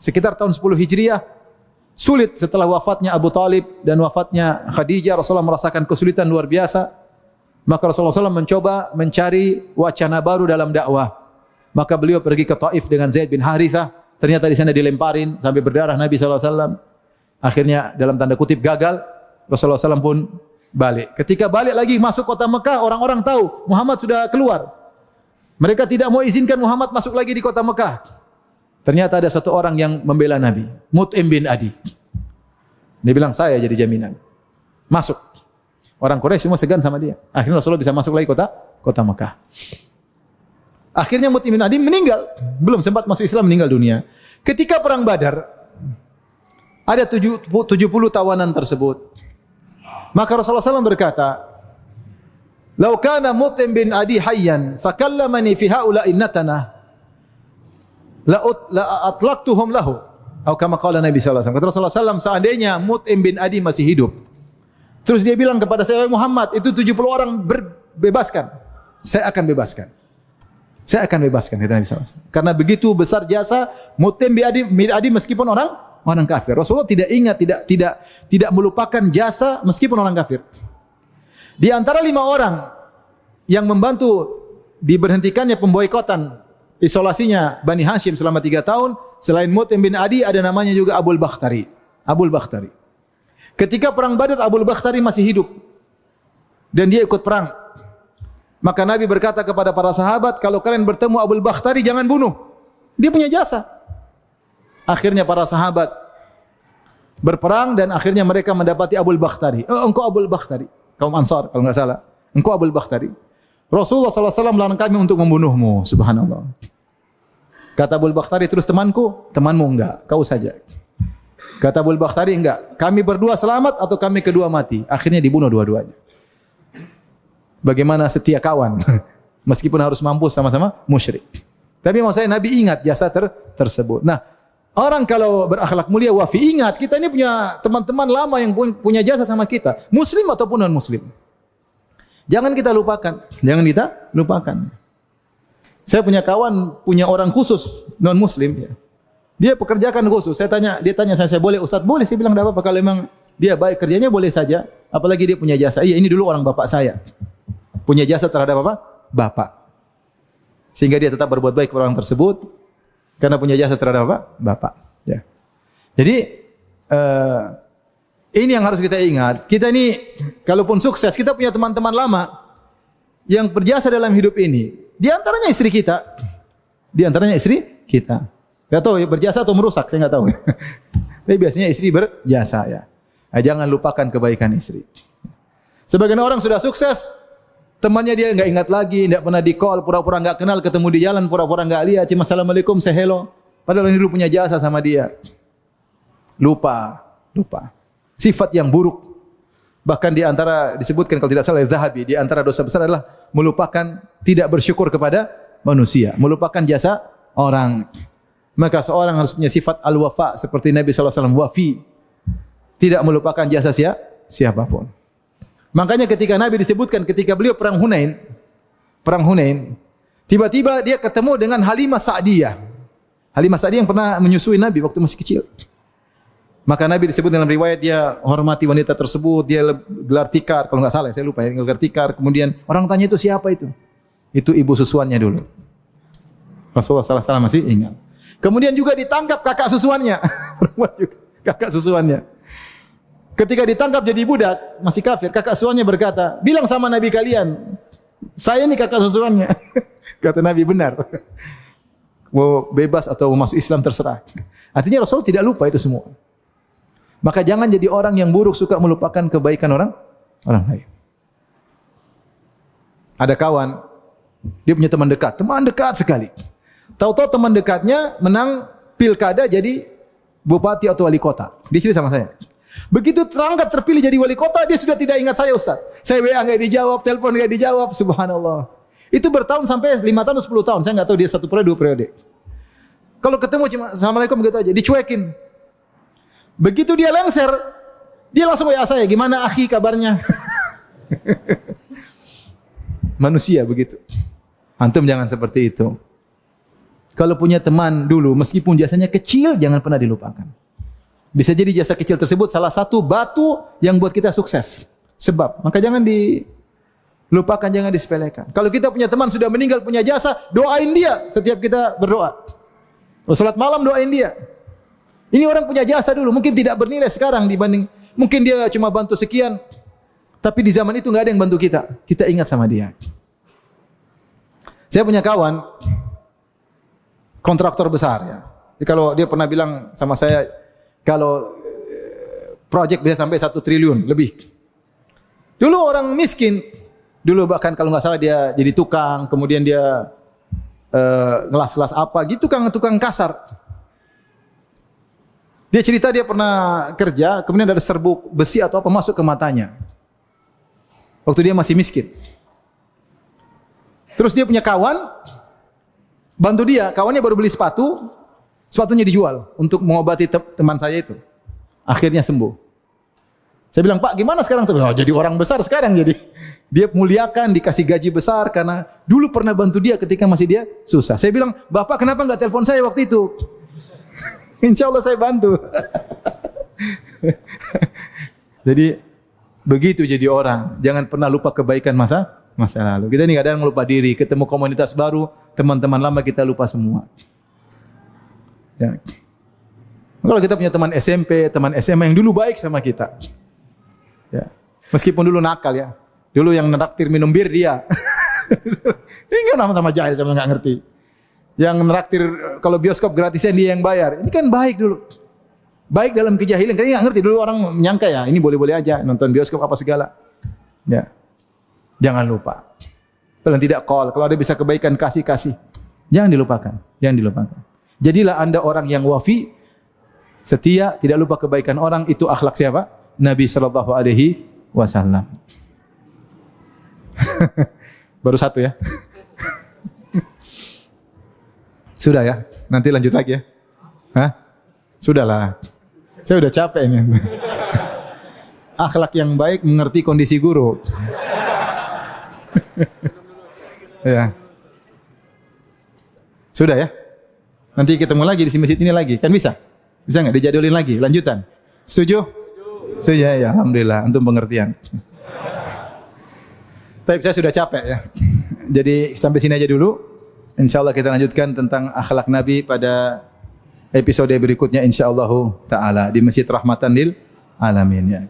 Sekitar tahun 10 Hijriah. Sulit setelah wafatnya Abu Talib dan wafatnya Khadijah, Rasulullah merasakan kesulitan luar biasa. Maka Rasulullah SAW mencoba mencari wacana baru dalam dakwah. Maka beliau pergi ke Taif dengan Zaid bin Harithah. Ternyata di sana dilemparin sampai berdarah Nabi SAW. Akhirnya dalam tanda kutip gagal. Rasulullah SAW pun balik. Ketika balik lagi masuk kota Mekah, orang-orang tahu Muhammad sudah keluar. Mereka tidak mau izinkan Muhammad masuk lagi di kota Mekah. Ternyata ada satu orang yang membela Nabi, Mut'im bin Adi. Dia bilang, saya jadi jaminan. Masuk. Orang Quraisy semua segan sama dia. Akhirnya Rasulullah bisa masuk lagi kota Mekah. Akhirnya Mut'im bin Adi meninggal. Belum sempat masuk Islam, meninggal dunia. Ketika perang Badar, ada 70 tawanan tersebut. Maka Rasulullah SAW berkata, "Lau kana Mut'im bin Adi hayyan, fakallamani fi haula'i natana, la atlaqtuhum lahu." Atau kama qala Nabi sallallahu alaihi wasallam. Kata Rasulullah SAW, seandainya Mut'im bin Adi masih hidup, terus dia bilang kepada saya, Muhammad, itu 70 orang bebaskan, saya akan bebaskan. Saya akan bebaskan, kata Nabi SAW. Karena begitu besar jasa Mut'im bin Adi meskipun orang kafir. Rasulullah tidak ingat, tidak melupakan jasa meskipun orang kafir. Di antara 5 orang yang membantu diberhentikannya pemboikotan isolasinya Bani Hashim selama 3 tahun. Selain Mut'im bin Adi ada namanya juga Abul Bakhtari. Abul Bakhtari. Ketika perang Badar Abul Bakhtari masih hidup dan dia ikut perang. Maka Nabi berkata kepada para sahabat, kalau kalian bertemu Abul Bakhtari jangan bunuh. Dia punya jasa. Akhirnya para sahabat berperang dan akhirnya mereka mendapati Abul Bakhtari. Engkau Abul Bakhtari, kaum Ansar kalau enggak salah. Engkau Abul Bakhtari. Rasulullah SAW melarang kami untuk membunuhmu. Subhanallah. Kata Abul Bakhtari, terus temanku? Temanmu enggak, kau saja. Kata Abul Bakhtari, enggak. Kami berdua selamat atau kami kedua mati. Akhirnya dibunuh dua-duanya. Bagaimana setia kawan. Meskipun harus mampus sama-sama musyrik. Tapi maksud saya Nabi ingat jasa tersebut. Nah, orang kalau berakhlak mulia wafi, ingat kita ini punya teman-teman lama yang punya jasa sama kita. Muslim ataupun non-muslim. Jangan kita lupakan. Jangan kita lupakan. Saya punya kawan, punya orang khusus non-muslim. Ya. Dia pekerjakan khusus. Dia tanya saya boleh Ustaz? Boleh. Saya bilang tidak apa-apa. Kalau memang dia baik kerjanya boleh saja. Apalagi dia punya jasa. Iya, ini dulu orang bapak saya. Punya jasa terhadap apa? Bapak. Sehingga dia tetap berbuat baik kepada orang tersebut. Karena punya jasa terhadap apa? Bapak. Ya. Jadi, ini yang harus kita ingat. Kita ini, kalaupun sukses, kita punya teman-teman lama yang berjasa dalam hidup ini. Di antaranya istri kita. Di antaranya istri kita. Gak tahu ya, berjasa atau merusak, saya gak tahu. Tapi biasanya istri berjasa ya. Nah, jangan lupakan kebaikan istri. Sebagian orang sudah sukses, temannya dia enggak ingat lagi, enggak pernah di-call, pura-pura enggak kenal, ketemu di jalan, pura-pura enggak lihat, cuma assalamualaikum, say hello. Padahal orang dulu punya jasa sama dia. Lupa. Sifat yang buruk. Bahkan di antara disebutkan kalau tidak salah Zahabi, di antara dosa besar adalah melupakan tidak bersyukur kepada manusia, melupakan jasa orang. Maka seorang harus punya sifat al-wafa seperti Nabi SAW wafi. Tidak melupakan jasa siapapun. Makanya ketika Nabi disebutkan ketika beliau perang Hunain, tiba-tiba dia ketemu dengan Halimah Sa'diyah. Halimah Sa'diyah yang pernah menyusui Nabi waktu masih kecil. Maka Nabi disebut dalam riwayat dia hormati wanita tersebut, dia gelar tikar, kalau enggak salah saya lupa ya, gelar tikar. Kemudian orang tanya itu siapa itu? Itu ibu susuannya dulu. Rasulullah SAW masih ingat. Kemudian juga ditangkap kakak susuannya. Perempuan juga, kakak susuannya. Ketika ditangkap jadi budak, masih kafir, kakak susuannya berkata, bilang sama Nabi kalian, saya ini kakak susuannya. Kata Nabi, benar. Mau bebas atau mau masuk Islam terserah. Artinya Rasul tidak lupa itu semua. Maka jangan jadi orang yang buruk, suka melupakan kebaikan orang lain. Ada kawan, dia punya teman dekat sekali. Tahu-tahu teman dekatnya menang pilkada jadi bupati atau wali kota. Dia cerita sama saya. Begitu terangkat terpilih jadi wali kota, dia sudah tidak ingat saya Ustaz. Saya WA enggak dijawab, telepon enggak dijawab, subhanallah. Itu bertahun sampai 5 tahun 10 tahun. Saya enggak tahu dia 1 periode 2 periode. Kalau ketemu cuma assalamualaikum gitu aja, dicuekin. Begitu dia lengser, dia langsung WA saya, gimana akhi kabarnya? Manusia begitu. Antum jangan seperti itu. Kalau punya teman dulu, meskipun jasanya kecil, jangan pernah dilupakan. Bisa jadi jasa kecil tersebut salah satu batu yang buat kita sukses. Sebab, maka jangan dilupakan, jangan disepelekan. Kalau kita punya teman sudah meninggal, punya jasa, doain dia setiap kita berdoa. Salat malam doain dia. Ini orang punya jasa dulu, mungkin tidak bernilai sekarang dibanding, mungkin dia cuma bantu sekian, tapi di zaman itu enggak ada yang bantu kita. Kita ingat sama dia. Saya punya kawan, kontraktor besar ya. Jadi kalau dia pernah bilang sama saya, kalau proyek bisa sampai 1 triliun lebih. Dulu orang miskin, dulu bahkan kalau nggak salah dia jadi tukang, kemudian dia ngelas-ngelas apa gitu, tukang kasar. Dia cerita dia pernah kerja, kemudian ada serbuk besi atau apa masuk ke matanya. Waktu dia masih miskin. Terus dia punya kawan, bantu dia, kawannya baru beli sepatu, sepatunya dijual untuk mengobati teman saya itu. Akhirnya sembuh. Saya bilang, Pak gimana sekarang? Oh, jadi orang besar sekarang jadi. Dia muliakan, dikasih gaji besar karena dulu pernah bantu dia ketika masih dia susah. Saya bilang, Bapak kenapa enggak telepon saya waktu itu? Insya Allah saya bantu. Jadi begitu jadi orang. Jangan pernah lupa kebaikan masa Masa lalu. Kita ini kadang lupa diri, ketemu komunitas baru, teman-teman lama kita lupa semua. Ya. Kalau kita punya teman SMP, teman SMA yang dulu baik sama kita. Ya. Meskipun dulu nakal ya. Dulu yang neraktir minum bir dia. Ini kan sama jahil, sama nggak ngerti. Yang neraktir kalau bioskop gratisan dia yang bayar. Ini kan baik dulu. Baik dalam kejahilan, karena nggak ngerti dulu orang menyangka ya ini boleh-boleh aja nonton bioskop apa segala. Ya, jangan lupa. Kalau tidak call, kalau ada bisa kebaikan kasih. Jangan dilupakan, jangan dilupakan. Jadilah Anda orang yang wafi, setia, tidak lupa kebaikan orang. Itu akhlak siapa? Nabi Shallallahu Alaihi Wasallam. Baru satu ya. Sudah ya, nanti lanjut lagi ya. Hah? Sudahlah. Saya udah capek ini. Akhlak yang baik mengerti kondisi guru. Ya. Sudah ya? Nanti ketemu lagi di masjid ini lagi. Kan bisa? Bisa nggak dijadulin lagi? Lanjutan. Setuju? Setuju ya. Alhamdulillah. Antum pengertian. Tapi saya sudah capek ya. Jadi sampai sini aja dulu. InsyaAllah kita lanjutkan tentang akhlak Nabi pada episode berikutnya insyaallah taala di Masjid Rahmatan lil Alamin ya.